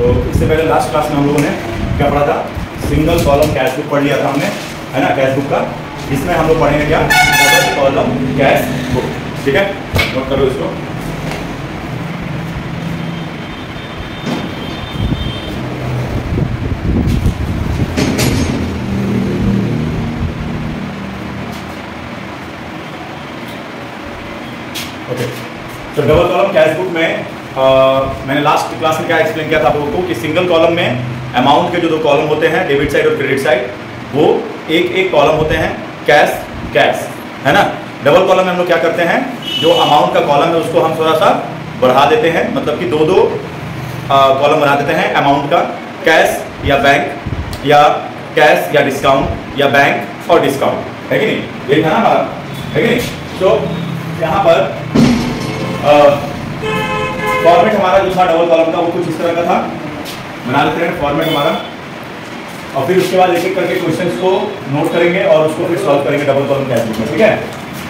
तो इससे पहले लास्ट क्लास में हम लोगों ने क्या पढ़ा था, सिंगल कॉलम कैश बुक पढ़ लिया था हमने, है ना, कैश बुक का। इसमें हम लोग पढ़ेंगे क्या, डबल कॉलम कैश बुक। ठीक है, नोट करो इसको। ओके, तो डबल कॉलम कैश बुक में मैंने लास्ट क्लास में क्या एक्सप्लेन किया था आप लोगों को कि सिंगल कॉलम में अमाउंट के जो दो कॉलम होते हैं, डेबिट साइड और क्रेडिट साइड, वो एक एक कॉलम होते हैं, कैश कैश, है ना। डबल कॉलम में हम लोग क्या करते हैं, जो अमाउंट का कॉलम है उसको हम थोड़ा सा बढ़ा देते हैं, मतलब कि दो दो कॉलम बना देते हैं अमाउंट का, कैश या बैंक, या कैश या डिस्काउंट, या बैंक और डिस्काउंट, है कि नहीं, ये था ना हमारा, है कि नहीं। तो यहाँ पर फॉर्मेट हमारा जो था डबल कॉलम का वो कुछ इस तरह का था, बना लेते हैं फॉर्मेट हमारा, और फिर उसके बाद एक एक करके क्वेश्चंस को नोट करेंगे और उसको फिर सॉल्व करेंगे डबल कॉलम कैश बुक में। ठीक है,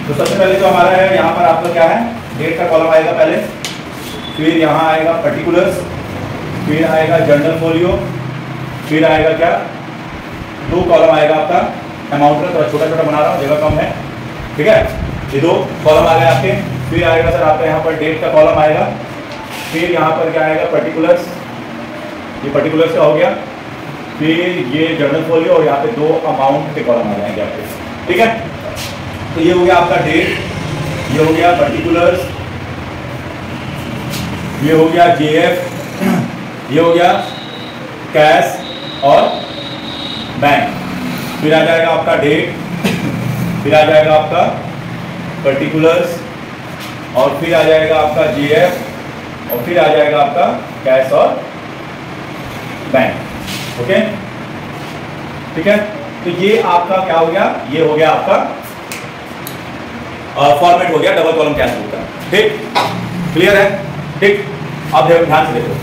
तो सबसे पहले तो हमारा है यहाँ पर आपका क्या है, डेट का कॉलम आएगा पहले, फिर यहाँ आएगा पर्टिकुलर्स, फिर आएगा जर्नल फोलियो, फिर आएगा क्या, दो कॉलम आएगा आपका अमाउंट का, थोड़ा छोटा छोटा बना रहा हूँ, जगह कम है। ठीक है, ये दो कॉलम आ गए आपके। फिर आएगा सर आपका यहाँ पर डेट का कॉलम आएगा, फिर यहाँ पर क्या आएगा पर्टिकुलर्स, ये पर्टिकुलर्स का हो गया, फिर ये जर्नल फोलियो, और यहाँ पे दो अमाउंट के कॉलम आ जाएंगे आपके। ठीक है, तो ये हो गया आपका डेट, ये हो गया पर्टिकुलर्स, ये हो गया जेएफ, ये हो गया कैश और बैंक। फिर आ जाएगा आपका डेट, फिर आ जाएगा आपका पर्टिकुलर्स, और फिर आ जाएगा आपका जेएफ, और फिर आ जाएगा आपका कैश और बैंक। ओके, ठीक है, तो ये आपका क्या हो गया, ये हो गया आपका फॉर्मेट हो गया डबल कॉलम कैश बुक का। ठीक, क्लियर है। ठीक, अब ध्यान से देखो,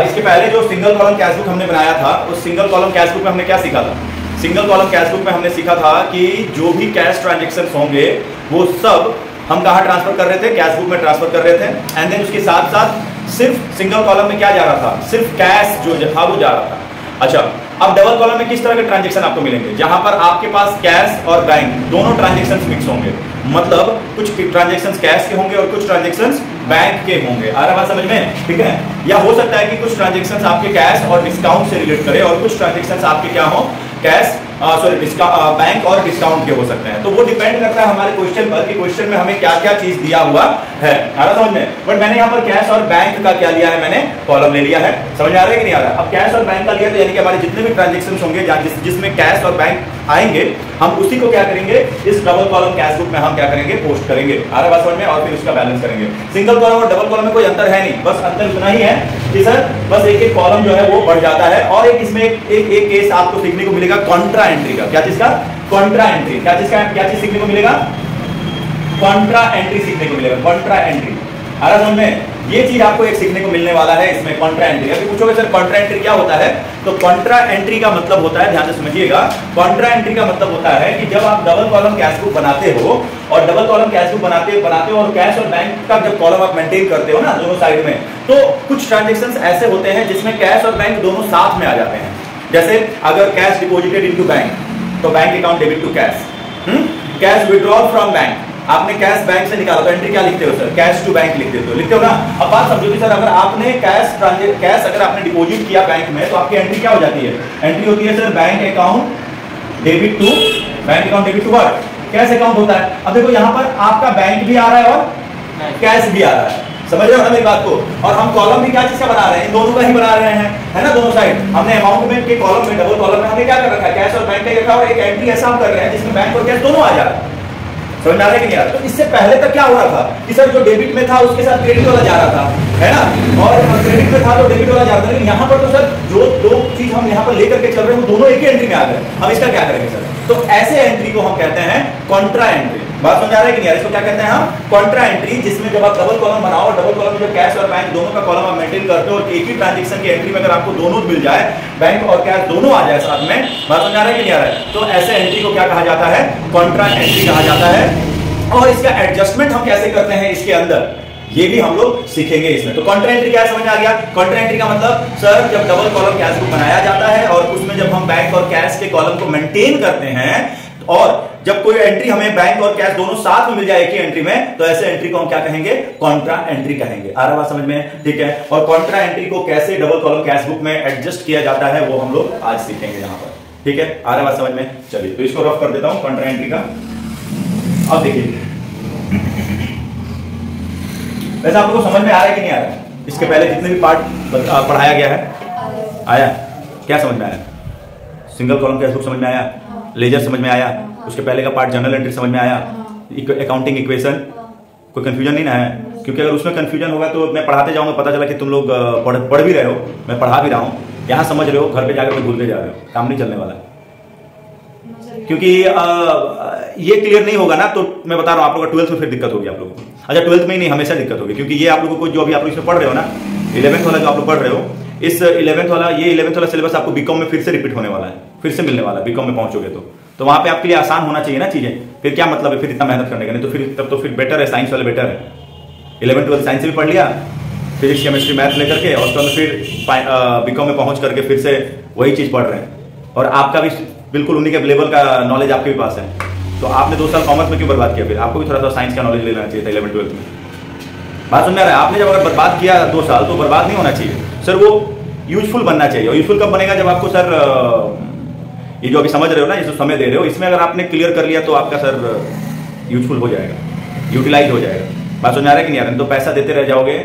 इसके पहले जो सिंगल कॉलम कैश बुक हमने बनाया था, उस सिंगल कॉलम कैश बुक में हमने क्या सीखा था, सिंगल कॉलम कैश बुक में हमने सीखा था कि जो भी कैश ट्रांजेक्शन होंगे वो सब हम कहाँ ट्रांसफर कर रहे थे, कैश बुक में ट्रांसफर कर रहे थे, एंड देन उसके साथ साथ सिर्फ सिंगल कॉलम में क्या जा रहा था, सिर्फ कैश जो था वो जा रहा था। अच्छा, अब डबल कॉलम में किस तरह के ट्रांजेक्शन आपको मिलेंगे, जहां पर आपके पास कैश और बैंक दोनों ट्रांजेक्शन मिक्स होंगे, मतलब कुछ ट्रांजेक्शन कैश के होंगे और कुछ ट्रांजेक्शन बैंक के होंगे। आ रहा बात समझ में। ठीक है, या हो सकता है कि कुछ ट्रांजेक्शन आपके कैश और डिस्काउंट से रिलेट करे, और कुछ ट्रांजेक्शन आपके क्या हो, कैश बैंक और डिस्काउंट के हो सकते हैं। तो वो डिपेंड करता है हमारे क्वेश्चन पर कि क्वेश्चन में हमें क्या क्या चीज दिया हुआ है। आ रहा समझ में। बट मैंने यहाँ पर कैश और बैंक का क्या लिया है, मैंने कॉलम ले लिया है। समझ आ रहा है कि नहीं आ रहा। अब कैश और बैंक का लिया तो यानी कि हमारे जितने भी ट्रांजेक्शन होंगे जिसमें कैश और बैंक आएंगे, हम उसी को क्या करेंगे, इस डबल कॉलम कैश बुक में हम क्या करेंगे, पोस्ट करेंगे। आ रहा बात समझ में। और फिर उसका बैलेंस करेंगे। सिंगल कॉलम और डबल कॉलम में कोई अंतर है नहीं, बस अंतर इतना ही है कि सर बस एक एक कॉलम जो है वो बढ़ जाता है, और एक इसमें एक केस आपको सीखने को मिलेगा कॉन्ट्रा एंट्री का। क्या चीज का, कॉन्ट्रा एंट्री। क्या चीज सीखने को मिलेगा, कॉन्ट्रा एंट्री सीखने को मिलेगा, कॉन्ट्रा एंट्री। आ रहा समझ में। ये चीज आपको एक सीखने को मिलने वाला है इसमें, कॉन्ट्रा एंट्री। अभी पूछोगे सर कॉन्ट्रा एंट्री क्या होता है, तो कॉन्ट्रा एंट्री का मतलब होता है, ध्यान से समझिएगा, कॉन्ट्रा एंट्री का मतलब होता है कि जब आप डबल कॉलम कैश बुक बनाते हो, और डबल कॉलम कैश बुक बनाते हो और कैश और बैंक का जब कॉलम आप मेंटेन करते हो ना दोनों साइड में, तो कुछ ट्रांजेक्शंस ऐसे होते हैं जिसमें कैश और बैंक दोनों साथ में आ जाते हैं। जैसे अगर कैश डिपॉजिटेड इनटू बैंक, तो bank account debit to cash. Cash withdrawal from bank, आपने कैश बैंक से निकाला तो एंट्री क्या लिखते हो सर, कैश टू बैंक लिख देते हो, लिखते हो ना। अब बात समझो कि सर अगर आपने कैश अगर आपने डिपॉजिट किया बैंक में, तो आपकी एंट्री क्या हो जाती है, एंट्री होती है sir bank account debit to what, cash account होता है। अब देखो यहाँ पर आपका बैंक भी आ रहा है और कैश भी आ रहा है, समझ रहे हो ना मेरी बात को। और हम कॉलम भी क्या चीज का बना रहे हैं, इन दोनों का ही बना रहे हैं, है ना, दोनों साइड। हमने अमाउंट में के कॉलम में, डबल कॉलम में हमने क्या कर रखा है, कैश और बैंक का रखा, और एक एंट्री ऐसा हम कर रहे हैं जिसमें बैंक और कैश दोनों आ जा रहा है। समझ आ रहा है कि नहीं आ रहा। तो इससे पहले तक क्या हो रहा था कि सर जो डेबिट में था उसके साथ क्रेडिट वाला जा रहा था, है ना, और क्रेडिट में था तो डेबिट वाला जा रहा था। लेकिन यहाँ पर तो सर जो दो चीज हम यहाँ पर लेकर के चल रहे हैं वो दोनों एक ही एंट्री में आ गए। हम इसका क्या करेंगे सर, तो ऐसे एंट्री को हम कहते हैं कॉन्ट्रा एंट्री। बात समझ आ रहा है कि नहीं, इसको क्या कहते हैं हम, कॉन्ट्रा एंट्री, जिसमें जब आप डबल कॉलम बनाओ, डबल कॉलम में जब कैश और बैंक दोनों का कॉलम आप मेंटेन करते हो, और एक ही ट्रांजैक्शन की एंट्री में अगर आपको दोनों मिल जाए, बैंक और कैश दोनों आ जाए साथ में, बात समझ आ रहा है कि नहीं आ रहा है, तो ऐसे एंट्री को क्या कहा जाता है, कॉन्ट्रा एंट्री कहा जाता है। और इसका एडजस्टमेंट हम कैसे करते हैं इसके अंदर, ये भी हम लोग सीखेंगे इसमें। तो काउंटर एंट्री क्या समझ में आ गया? काउंटर एंट्री का मतलब सर जब डबल कॉलम कैश बुक बनाया जाता है और उसमें जब हम बैंक और कैश के कॉलम को मेंटेन करते हैं और जब कोई एंट्री हमें बैंक और कैश दोनों साथ में मिल जाए एक ही एंट्री में, तो ऐसे एंट्री को हम क्या कहेंगे? कॉन्ट्रा एंट्री कहेंगे। आ रहा बात समझ में? ठीक है। और कॉन्ट्रा एंट्री को कैसे डबल कॉलम कैश बुक में एडजस्ट किया जाता है वो हम लोग आज सीखेंगे यहां पर। ठीक है, आ रहा बात समझ में? चलिए तो इसको रफ कर देता हूं कॉन्ट्रा एंट्री का। अब देखिए वैसे आप लोगों को समझ में आ रहा है कि नहीं आ रहा है? इसके पहले जितने भी पार्ट पढ़ाया गया है आया? क्या समझ में आया? सिंगल कॉलम कैश बुक समझ में आया? लेजर समझ में आया? उसके पहले का पार्ट जर्नल एंट्री समझ में आया? अकाउंटिंग इक्वेशन कोई कंफ्यूजन नहीं ना है? क्योंकि अगर उसमें कंफ्यूजन होगा तो मैं पढ़ाते जाऊंगा, पता चला कि तुम लोग पढ़ भी रहे हो, मैं पढ़ा भी रहा हूँ, यहाँ समझ रहे हो, घर पे जाकर भूलते जा रहे हो, काम नहीं चलने वाला। क्योंकि ये क्लियर नहीं होगा ना तो मैं बता रहा हूँ आप लोगों का 12th में फिर दिक्कत होगी आप लोगों को। अच्छा 12th में ही नहीं, हमेशा दिक्कत होगी, क्योंकि ये आप लोगों को जो अभी आप लोग इसमें पढ़ रहे हो ना 11th वाला जो आप लोग पढ़ रहे हो, इस 11th वाला सिलेबस आपको बीकॉम में फिर से रिपीट होने वाला है, फिर से मिलने वाला है बीकॉम में पहुंचोगे तो वहां पे आपके लिए आसान होना चाहिए ना चीजें। फिर क्या मतलब है फिर इतना मेहनत करने का? नहीं तो फिर तब तो फिर बेटर है, साइंस वाले बेटर है। 11th 12th साइंस से भी पढ़ लिया, फिजिक्स केमिस्ट्री मैथ लेकर के, और उसके बाद फिर बीकॉम में पहुंच करके फिर से वही चीज पढ़ रहे हैं, और आपका भी बिल्कुल उन्हीं के लेवल का नॉलेज आपके भी पास है। तो आपने 2 साल कॉमर्स में क्यों बर्बाद किया? फिर आपको भी थोड़ा सा साइंस का नॉलेज ले लेना चाहिए था 11th 12th में। बात समझ में आ रहा है? आपने जब अगर बर्बाद किया 2 साल तो बर्बाद नहीं होना चाहिए सर, वो यूजफुल बनना चाहिए। और यूजफुल कब बनेगा? जब आपको सर ये जो अभी समझ रहे हो ना, ये जो समय दे रहे हो, इसमें अगर आपने क्लियर कर लिया तो आपका सर यूजफुल हो जाएगा, यूटिलाइज हो जाएगा। बात समझ आ रहा है कि नहीं आ रहा है? तो पैसा देते रह जाओगे,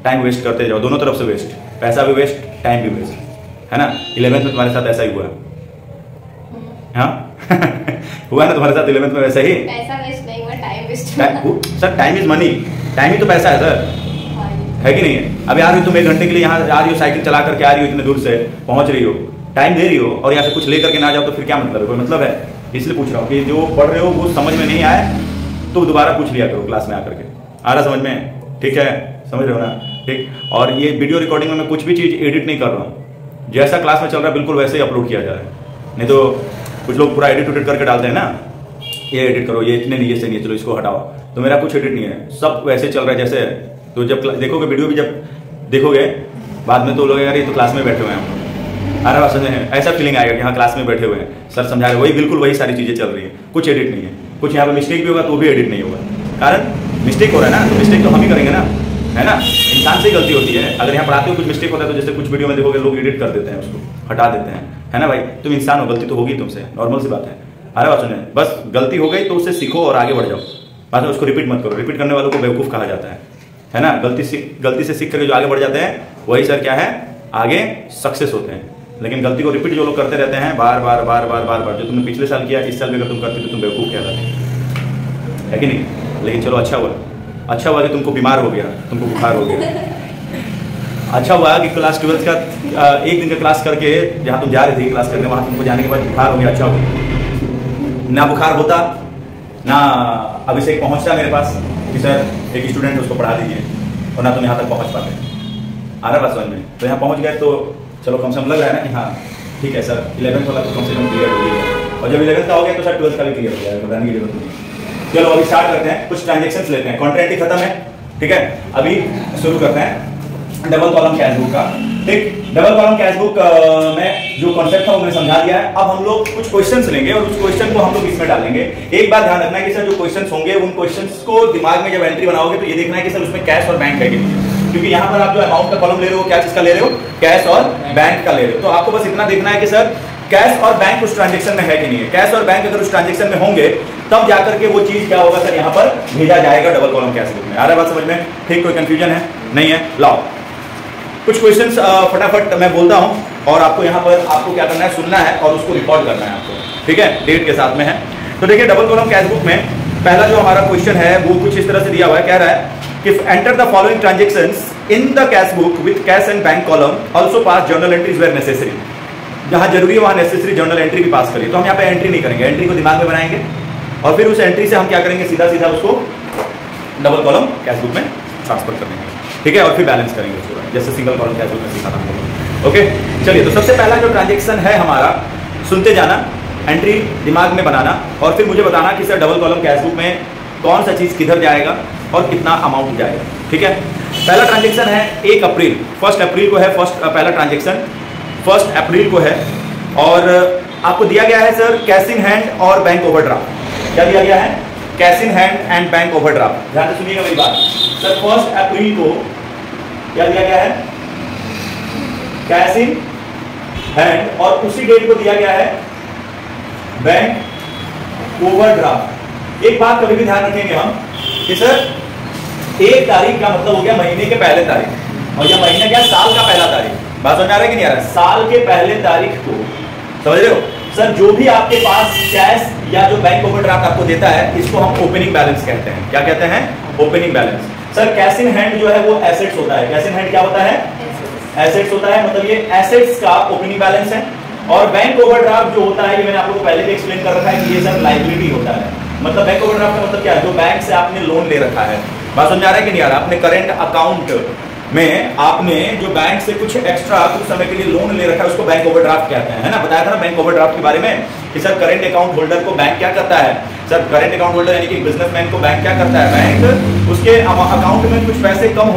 टाइम वेस्ट करते जाओ, दोनों तरफ से वेस्ट, पैसा भी वेस्ट, टाइम भी वेस्ट, है ना? 11th में तुम्हारे साथ ऐसा ही हुआ है? हाँ हुआ ना तुम्हारे साथ 11th में वैसे ही? पैसा वेस्ट नहीं हुआ, time waste. Sir time is money, time ही तो पैसा है सर, है कि नहीं है? अभी आ रही हो तुम 1 घंटे के लिए यहाँ आ रही हो, साइकिल चला करके आ रही हो, इतने दूर से पहुंच रही हो, टाइम दे रही हो, और यहाँ से कुछ लेकर के ना जाओ तो फिर क्या मतलब है? कोई मतलब है? इसलिए पूछ रहा हूँ कि जो पढ़ रहे हो वो समझ में नहीं आए तो दोबारा पूछ लिया करो क्लास में आकर के। आ रहा समझ में? ठीक है, समझ रहे हो ना? ठीक। और ये वीडियो रिकॉर्डिंग में मैं कुछ भी चीज़ एडिट नहीं कर रहा हूँ, जैसा क्लास में चल रहा है बिल्कुल वैसे ही अपलोड किया जा रहा है। नहीं तो कुछ लोग पूरा एडिट उडिट करके डालते हैं ना, ये एडिट करो, ये इतने नहीं, ये सही नहीं, चलो इसको हटाओ, तो मेरा कुछ एडिट नहीं है, सब वैसे चल रहा है जैसे। तो जब देखोगे वीडियो भी, जब देखोगे बाद में तो लोग यार ये तो क्लास में बैठे हुए हैं, अरे बात समझे, ऐसा फीलिंग आएगा कि हाँ क्लास में बैठे हुए हैं, सर समझा रहे, वही बिल्कुल वही सारी चीजें चल रही है, कुछ एडिट नहीं है। कुछ यहाँ पे मिस्टेक भी होगा तो भी एडिट नहीं होगा, कारण मिस्टेक हो रहा है ना, तो मिस्टेक तो हम ही करेंगे ना, है ना? इंसान से गलती होती है। अगर यहाँ पढ़ाते हो कुछ मिस्टेक होता है तो जैसे कुछ वीडियो में देखोगे लोग एडिट कर देते हैं, उसको हटा देते हैं, है ना भाई? तुम इंसान हो, गलती तो होगी तुमसे, नॉर्मल सी बात है। अरे बात सुने, बस गलती हो गई तो उससे सीखो और आगे बढ़ जाओ, बाद में उसको रिपीट मत करो। रिपीट करने वालों को बेवकूफ़ कहा जाता है ना? गलती से सीख करके जो आगे बढ़ जाते हैं वही सर क्या है, आगे सक्सेस होते हैं। लेकिन गलती को रिपीट जो लोग करते रहते हैं बार बार बार बार बार बार, जो तुमने पिछले साल किया इस साल भी अगर तुम करते तो तुम बेवकूफ़ कहलाते, है कि नहीं? लेकिन चलो अच्छा हुआ कि तुमको बीमार हो गया, तुमको बुखार हो गया। अच्छा हुआ कि क्लास 12th का 1 दिन का क्लास करके, जहाँ तुम जा रहे थे क्लास करके, वहाँ तुमको जाने के बाद बुखार हो गया। अच्छा हो ना, बुखार होता ना अभिषेक पहुँचता मेरे पास कि सर एक स्टूडेंट है उसको पढ़ा दीजिए, और ना तुम यहाँ तक पहुँच पाते। आ रहा बात समझ में? तो यहाँ पहुँच गए तो चलो कम से कम लग रहा है ना कि हाँ ठीक है सर 11th वाला तो कम से कम क्लियर हो गया, और जब 11th का हो गया तो सर 12th का भी क्लियर हो जाएगा, बताने की जरूरत नहीं। चलो अभी स्टार्ट करते हैं, कुछ ट्रांजेक्शन्स लेते हैं। कॉन्ट्रा एंट्री खत्म है, ठीक है? अभी शुरू करते हैं डबल कॉलम कैश बुक का। ठीक, डबल कॉलम कैश बुक में जो कॉन्सेप्ट था वो मैंने समझा दिया है। अब हम लोग कुछ क्वेश्चंस लेंगे और उस क्वेश्चन को हम लोग इसमें डालेंगे। एक बात ध्यान रखना है कि सर जो क्वेश्चंस होंगे उन क्वेश्चंस को दिमाग में जब एंट्री बनाओगे तो ये देखना है कि सर उसमें कैश और बैंक है कि नहीं, क्योंकि यहाँ पर आप जो अमाउंट का कॉलम ले रहे हो क्या चीज का ले रहे हो, कैश और बैंक का ले रहे हो। तो आपको बस इतना देखना है कि सर कैश और बैंक उस ट्रांजेक्शन में है कि नहीं है। कैश और बैंक अगर उस ट्रांजेक्शन में होंगे तब जाकर के वो चीज क्या होगा सर, यहाँ पर भेजा जाएगा डबल कॉलम कैश बुक में। आ रहा है बात समझ में? ठीक, कोई कंफ्यूजन है? नहीं है? लाओ कुछ क्वेश्चंस फटाफट मैं बोलता हूँ, और आपको यहाँ पर आपको क्या करना है, सुनना है और उसको रिकॉर्ड करना है आपको, ठीक है? डेट के साथ में है। तो देखिए डबल कॉलम कैश बुक में पहला जो हमारा क्वेश्चन है वो कुछ इस तरह से दिया हुआ है, कह रहा है कि enter the following transactions in the cash book with cash and bank column, also pass journal entries where necessary. जहां जरूरी है वहां नेसेसरी जर्नल एंट्री भी पास करिए। तो हम यहाँ पे एंट्री नहीं करेंगे, एंट्री को दिमाग में बनाएंगे और फिर उस एंट्री से हम क्या करेंगे, सीधा सीधा उसको डबल कॉलम कैश बुक में ट्रांसफर कर देंगे, ठीक है? और फिर बैलेंस करेंगे उसको, जैसे सिंगल कॉलम कैश बुक में सीखा था। ओके, चलिए तो सबसे पहला जो ट्रांजेक्शन है हमारा, सुनते जाना, एंट्री दिमाग में बनाना और फिर मुझे बताना कि sir double column cash book में कौन सा चीज किधर जाएगा और कितना अमाउंट जाएगा। ठीक है। पहला ट्रांजेक्शन है 1 अप्रैल, 1 अप्रैल को है पहला ट्रांजेक्शन 1 अप्रैल को है, और आपको दिया गया है सर कैश इन हैंड और बैंक ओवरड्राफ्ट। क्या दिया गया है? Cash in hand and bank overdraft. ध्यान से सुनिएगा मेरी बात सर। 1 अप्रैल को क्या दिया गया है? कैश इन हैंड, और उसी डेट को दिया गया है बैंक ओवरड्राफ्ट। एक बात कभी भी ध्यान रखेंगे हम कि सर 1 तारीख का मतलब हो गया महीने के पहले तारीख, और यह महीने क्या? साल का पहला तारीख। बात समझ आ रहा है कि नहीं आ रहा है? साल के पहले तारीख को, समझ रहे हो सर, जो भी आपके पास कैश या जो बैंक ओवरड्राफ्ट आपको देता है, इसको हम ओपनिंग बैलेंस कहते हैं। क्या कहते हैं? Opening balance. Sir cash in hand जो है वो एसेट्स होता है। कैश इन हैंड क्या होता है? एसेट्स होता है, मतलब ये एसेट्स का ओपनिंग बैलेंस है। और बैंक ओवरड्राफ्ट जो होता है, ये मैंने आपको पहले भी एक्सप्लेन कर रखा है कि ये सर लायबिलिटी होता है। मतलब बैंक ओवरड्राफ्ट का मतलब क्या है? जो बैंक से आपने लोन ले रखा है। बात समझ आ रहा है कि नहीं आ रहा? अपने करेंट अकाउंट में आपने जो बैंक से कुछ एक्स्ट्रा कुछ समय के लिए लोन ले रखा है, उसको बैंक ओवरड्राफ्ट कहते हैं, है ना? बताया था ना बैंक ओवरड्राफ्ट के बारे में कि सर करेंट अकाउंट होल्डर को बैंक क्या करता है? सर करेंट अकाउंट होल्डर यानी कि बिजनेसमैन को बैंक क्या करता है? बैंक उसके अकाउंट में कुछ पैसे कम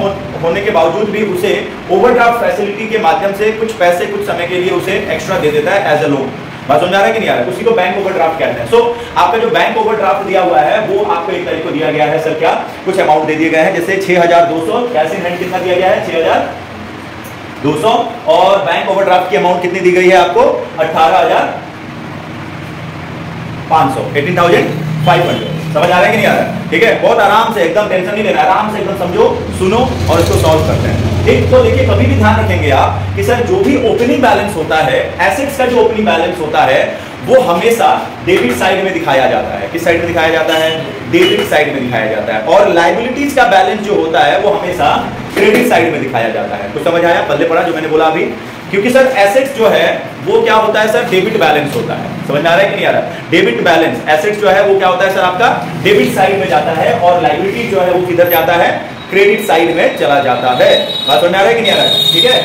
होने के बावजूद भी उसे ओवरड्राफ्ट फैसिलिटी के माध्यम से कुछ पैसे कुछ समय के लिए उसे एक्स्ट्रा दे देता है एज अ लोन। बात समझ आ रहा है कि नहीं आ रहा है? उसी को बैंक ओवरड्राफ्ट कहते हैं। सो आपका जो बैंक ओवरड्राफ्ट दिया हुआ है वो आपको एक तारीख को दिया गया है सर, क्या कुछ अमाउंट दे दिए गए हैं, जैसे 6200 कैश इन हैंड कितना दिया गया है? 6200, और बैंक ओवरड्राफ्ट की अमाउंट कितनी दी गई है आपको? 18,500, 18,500। समझ आ रहा है कि नहीं आ रहा है? ठीक है, बहुत आराम से, एकदम टेंशन नहीं लेना, आराम से एकदम समझो, सुनो और इसको सॉल्व करते हैं। ठीक, तो देखिए कभी भी ध्यान रखेंगे आप कि सर जो भी ओपनिंग बैलेंस होता है, एसेट्स का जो ओपनिंग बैलेंस होता है, वो हमेशा डेबिट साइड में दिखाया जाता है। किस साइड में दिखाया जाता है? डेबिट साइड में दिखाया जाता है। और लायबिलिटीज का बैलेंस जो होता है वो हमेशा क्रेडिट साइड में दिखाया जाता है। कुछ समझ आया? पल्ले पड़ा जो मैंने बोला अभी? क्योंकि सर एसेट्स जो है वो क्या होता है सर? डेबिट बैलेंस होता है। समझ आ रहा है कि नहीं आ रहा है? डेबिट बैलेंस एसेट्स जो है वो क्या होता है सर? आपका डेबिट साइड में जाता है, और लायबिलिटी जो है वो किधर जाता है? क्रेडिट साइड में चला जाता है। बात समझ आ रहा है कि नहीं आ रहा है? ठीक है,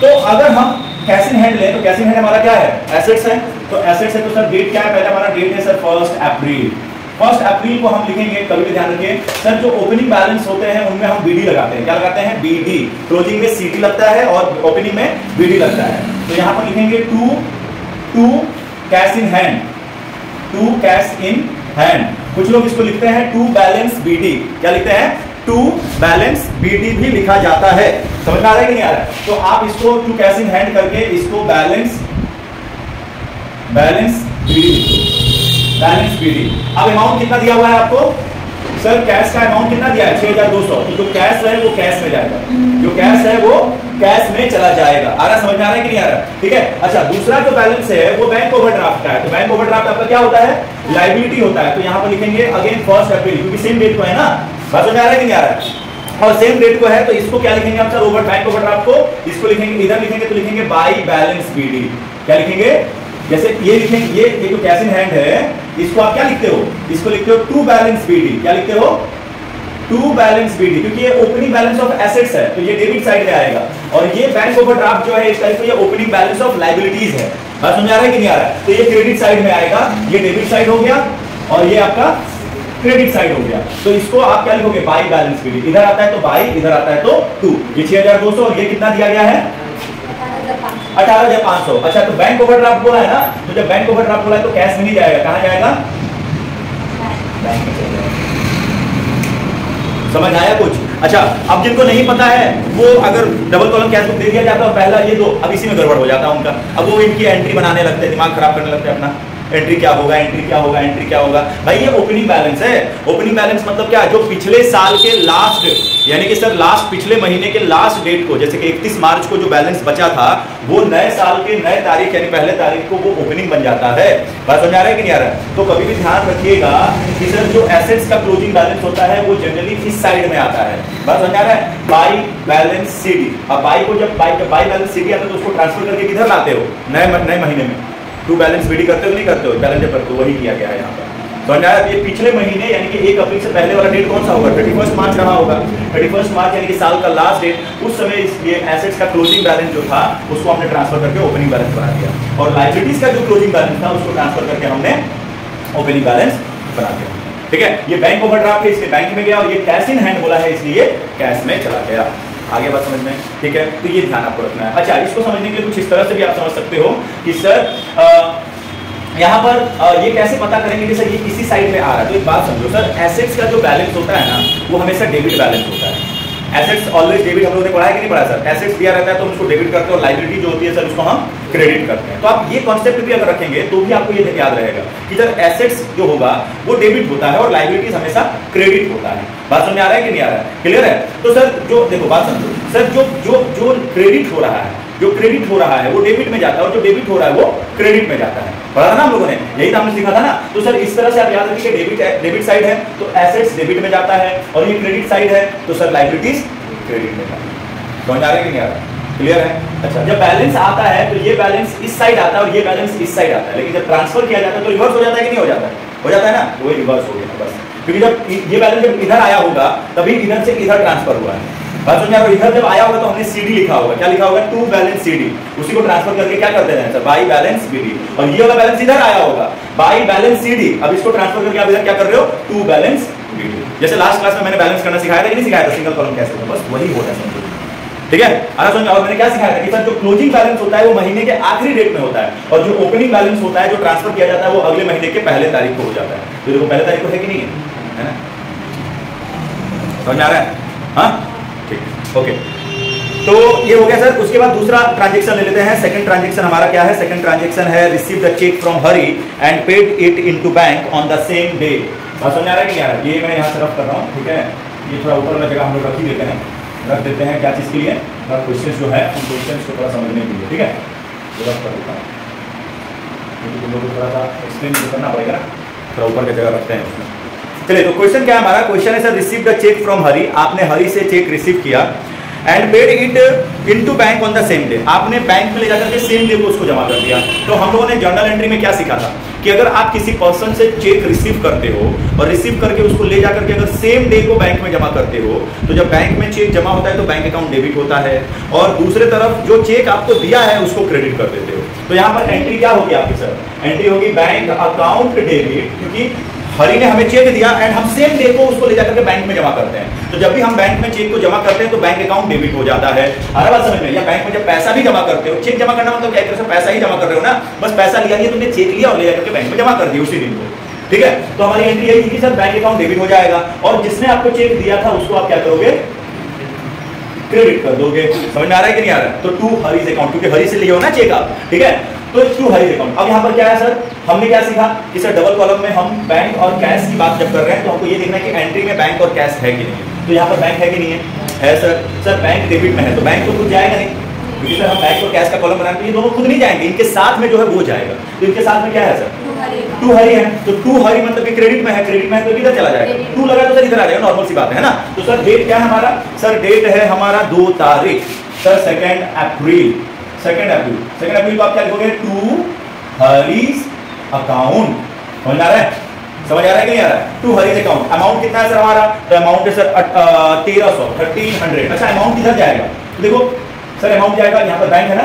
तो अगर हम कैश इन हैंड लें तो कैश इन हैंड हमारा क्या है? एसेट्स है। तो एसेट्स है तो सर डेट क्या है? पहले हमारा डेट है सर 1 अप्रैल। 1 अप्रैल को हम लिखेंगे, कभी भी ध्यान रखिए सर, जो ओपनिंग बैलेंस होते हैं उनमें हम बीडी लगाते हैं। क्या लगाते हैं? बीडी। क्लोजिंग में सीटी लगता है और ओपनिंग में बीडी लगता है। तो यहां पर लिखेंगे to cash in hand, to cash in hand. कुछ लोग इसको लिखते हैं टू बैलेंस बीडी। क्या लिखते हैं? टू बैलेंस बीडी भी लिखा जाता है। समझ में आ रहा है कि नहीं आ रहा है? तो आप इसको टू कैश इन हैंड करके इसको बैलेंस बीडी, बैलेंस बीडी। अब अमाउंट कितना दिया हुआ है आपको? सर कैश का अमाउंट कितना दिया है? 6200। तो जो कैश है वो कैश में जाएगा, जो कैश है वो कैश में चला जाएगा। आ रहा, समझ में आ रहा है कि नहीं आ रहा? ठीक है, अच्छा दूसरा जो बैलेंस है वो बैंक ओवरड्राफ्ट का है। तो बैंक ओवरड्राफ्ट आपका क्या होता है? लायबिलिटी होता है। तो यहाँ पर लिखेंगे अगेन 1 अप्रैल, क्योंकि सेम डेट को है ना। बात समझ आ रहा है कि नहीं आ रहा है? और सेम डेट को है तो इसको क्या लिखेंगे आप सर? बैंक ओवरड्राफ्ट को इसको लिखेंगे, इधर लिखेंगे तो लिखेंगे बाय बैलेंस बीडी। क्या लिखेंगे? जैसे ये लिखेंगे, ये जो कैश इन हैंड है इसको आप क्या लिखते हो? इसको लिखते हो टू बैलेंस बीडी। क्या लिखते हो? टू बैलेंस बीडी, क्योंकि ये ओपनिंग बैलेंस ऑफ एसेट्स है तो ये डेबिट साइड में आएगा, और ये बैंक ओवरड्राफ्ट जो है इस टाइप को ये ओपनिंग बैलेंस ऑफ लायबिलिटीज है। बात समझ आ रहा है कि नहीं आ रहा है? तो ये क्रेडिट साइड में आएगा, ये डेबिट साइड हो गया और ये आपका क्रेडिट साइड हो गया। तो इसको आप क्या लिखोगे? By balance BD. इधर आता है तो बाय, इधर आता है तो टू। ये 6200 और ये कितना दिया गया है? 18,500। अच्छा, तो बैंक ओवरड्राफ्ट बोला है ना, तो जब बैंक ओवरड्राफ्ट बोला है तो कैश में नहीं जाएगा, कहां जाएगा? बैंक में जाएगा। समझ आया कुछ? अच्छा, अब जिनको नहीं पता है वो अगर डबल कॉलम कैश बुक दे दिया जाता है पहला ये दो, अब इसी में गड़बड़ हो जाता है उनका। अब वो इनकी एंट्री बनाने लगते हैं, दिमाग खराब करने लगते हैं अपना। एंट्री क्या होगा, एंट्री क्या होगा, एंट्री क्या होगा? भाई ये ओपनिंग बैलेंस है। ओपनिंग बैलेंस मतलब क्या? जो पिछले साल के लास्ट, यानी कि सर लास्ट पिछले महीने के लास्ट डेट को, जैसे कि 31 मार्च को जो बैलेंस बचा था वो नए साल के नए तारीख यानी पहले तारीख को वो ओपनिंग बन जाता है। बात समझ आ रहा है कि नहीं आ रहा है? तो कभी भी ध्यान रखिएगा कि सर जो एसेट्स का क्लोजिंग बैलेंस होता है वो जनरली इस साइड में आता है। बात समझ आ रहा है? By balance CD. अब बाय को जब बाय बैलेंस सीडी आता है तो उसको ट्रांसफर करके किधर लाते हो? नए महीने में। टू बैलेंस बीडी करते हो नहीं करते हो? बैलेंस जब करते हो वही किया गया है यहाँ पर। तो ये पिछले महीने यानी कि 1 अप्रैल से पहले वाला डेट कौन सा होगा? 31 मार्च रहा होगा। 31 मार्च यानी कि साल का लास्ट डेट, उस समय ये एसेट्स का क्लोजिंग बैलेंस जो था उसको हमने ट्रांसफर करके ओपनिंग बैलेंस बना दिया, और लायबिलिटीज का जो क्लोजिंग बैलेंस था उसको ट्रांसफर करके हमने ओपनिंग बैलेंस बना दिया। ठीक है, ये बैंक ओवरड्राफ्ट है इसलिए बैंक में गया, और ये कैश इन हैंड बोला है इसलिए कैश में चला गया। आगे बात समझ में, ठीक है, तो ये ध्यान आपको रखना है। अच्छा, इसको समझने के लिए कुछ इस तरह से भी आप समझ सकते हो कि सर यहाँ पर ये कैसे पता करेंगे कि सर ये किसी साइड में आ रहा है। तो एक बात समझो सर, एसेट्स का जो बैलेंस होता है ना वो हमेशा डेबिट बैलेंस होता है। एसेट्स ऑलवेज डेबिट, हम लोगों ने पढ़ा है कि नहीं पढ़ा सर? एसेट्स दिया रहता है तो हम उसको डेबिट करते हैं, और लाइबिलिटी जो होती है सर उसको हम क्रेडिट करते हैं। तो आप ये कॉन्सेप्ट भी अगर रखेंगे तो भी आपको ये याद रहेगा कि सर एसेट्स जो होगा वो डेबिट होता है और लाइबिलिटीज हमेशा क्रेडिट होता है। बात समझ में आ रहा है कि नहीं आ रहा है? क्लियर है? तो सर जो देखो बात समझो सर, जो क्रेडिट हो रहा है, जो क्रेडिट हो रहा है वो डेबिट में जाता है, और जो डेबिट हो रहा है वो क्रेडिट में जाता है। पढ़ा था ना हम लोगों ने, यही तो हमने सीखा था ना। तो सर इस तरह से आप याद रखिए, डेबिट साइड है तो एसेट्स डेबिट में जाता है, और ये क्रेडिट साइड है तो सर लायबिलिटीज क्रेडिट में जाता है। समझ आ रहा है कि नहीं आ रहा? क्लियर है? अच्छा, जब बैलेंस आता है तो ये बैलेंस इस साइड आता है और ये बैलेंस इस साइड आता है, लेकिन जब ट्रांसफर किया जाता है तो रिवर्स हो जाता है कि नहीं हो जाता है? हो जाता है ना, तो वो रिवर्स हो गया बस। क्योंकि जब ये बैलेंस जब इधर आया होगा तभी इधर से इधर ट्रांसफर हुआ है। बात समझ आ रहा है? इधर जब आया होगा तो हमने सीडी लिखा होगा, क्या लिखा होगा? टू बैलेंस सीडी, उसी को ट्रांसफर करके क्या करते हैं सर? By balance BD. और ये वाला बैलेंस इधर आया होगा, बाई बैलेंस सीडी, अब इसको ट्रांसफर करके आप इधर क्या कर रहे हो? To balance BD. जैसे लास्ट क्लास में मैंने बैलेंस करना सिखाया था कि नहीं सिखाया था? सिंगल कॉलम कैसे, बस वही होता है समझो, ठीक है? समझ। और मैंने क्या सिखाया था कि सर जो क्लोजिंग बैलेंस होता है वो महीने के आखिरी डेट में होता है, और जो ओपनिंग बैलेंस होता है जो ट्रांसफर किया जाता है वो अगले महीने के पहले तारीख को हो जाता है। तो देखो पहले तारीख को है कि नहीं है ना? समझ आ रहा है? हाँ ठीक, ओके। तो ये हो गया सर। उसके बाद दूसरा ट्रांजैक्शन ले लेते हैं। सेकंड ट्रांजैक्शन हमारा क्या है? सेकंड ट्रांजैक्शन है receive the cheque from Hari and paid it into bank on the same day. बात समझ आ रहा है कि नहीं आ रहा है? ये मैं यहाँ से रफ कर रहा हूँ, ठीक है? ये थोड़ा ऊपर में जगह हम लोग रख ही देते हैं, रख देते हैं क्या चीज़ के लिए? क्वेश्चन जो है उन क्वेश्चन को थोड़ा समझने के लिए, ठीक है? रफ कर देता हूँ क्योंकि तुम लोग को थोड़ा सा एक्सप्लेन करना पड़ेगा ना, थोड़ा ऊपर की जगह रखते हैं उसमें। चलिए, तो क्वेश्चन क्या है हमारा? क्वेश्चन है sir receive the cheque from Hari, आपने हरी से चेक रिसीव किया, and paid it into bank on the same day, आपने बैंक में ले जाकर के सेम डे को उसको जमा कर दिया। तो हम लोगों ने जर्नल एंट्री में क्या सीखा था कि अगर आप किसी पर्सन से चेक रिसीव करते हो और रिसीव करके उसको ले जाकर के अगर सेम डे को बैंक में जमा करते हो, तो जब बैंक में चेक जमा होता है तो बैंक अकाउंट डेबिट होता है, और दूसरे तरफ जो चेक आपको दिया है उसको क्रेडिट कर देते हो। तो यहाँ पर एंट्री क्या होगी आपकी सर? एंट्री होगी बैंक अकाउंट डेबिट, क्योंकि हरी ने हमें चेक दिया एंड हम सेम डे को उसको ले जाकर के बैंक में जमा करते हैं। तो जब भी हम बैंक में चेक को जमा करते हैं तो बैंक अकाउंट डेबिट हो जाता है। हर बात समझ में? या बैंक में जब पैसा भी जमा करते हो, चेक जमा करना मतलब क्या? एक तरह से पैसा ही जमा कर रहे हो ना, बस पैसा लिया, तुमने चेक लिया और ले जाकर के बैंक में जमा कर दिया उसी दिन को, ठीक है? तो हमारी एंट्री यही थी कि सर बैंक अकाउंट डेबिट हो जाएगा, और जिसने आपको चेक दिया था उसको आप क्या करोगे? क्रेडिट कर दोगे। समझ में आ रहा है कि नहीं आ रहा है? तो टू हरीज अकाउंट, क्योंकि हरी से लिए हो ना चेक आप, ठीक है? तो टू हरीज अकाउंट। अब यहाँ पर क्या है सर? हमने क्या सीखा कि सर डबल कॉलम में हम बैंक और कैश की बात जब कर रहे हैं तो हमको ये देखना है कि एंट्री में बैंक और कैश है कि नहीं। तो यहाँ पर बैंक है कि नहीं है? है सर। सर बैंक डेबिट में है तो बैंक तो खुद जाएगा नहीं, क्योंकि सर हम बैंक और कैश का कॉलम बनाएंगे तो ये दोनों खुद नहीं जाएंगे, इनके साथ में जो है वो जाएगा। तो इनके साथ में क्या है सर? टू हरी है। तो टू हरी मतलब कि क्रेडिट में है, क्रेडिट में है तो इधर चला जाएगा, टू लगा तो सर इधर आ जाएगा, नॉर्मल सी बात है ना? तो सर डेट क्या है हमारा? सर डेट है हमारा 2 तारीख, सर 2 अप्रैल। 2 अप्रैल को आप क्या लिखोगे? To Hari's account. समझ आ रहा है? समझ आ रहा है कि नहीं आ रहा है? To Hari's account. अमाउंट कितना है सर हमारा? तो अमाउंट है सर 1300। अच्छा, अमाउंट किधर जाएगा? तो देखो सर अमाउंट जाएगा यहाँ पर, बैंक है ना,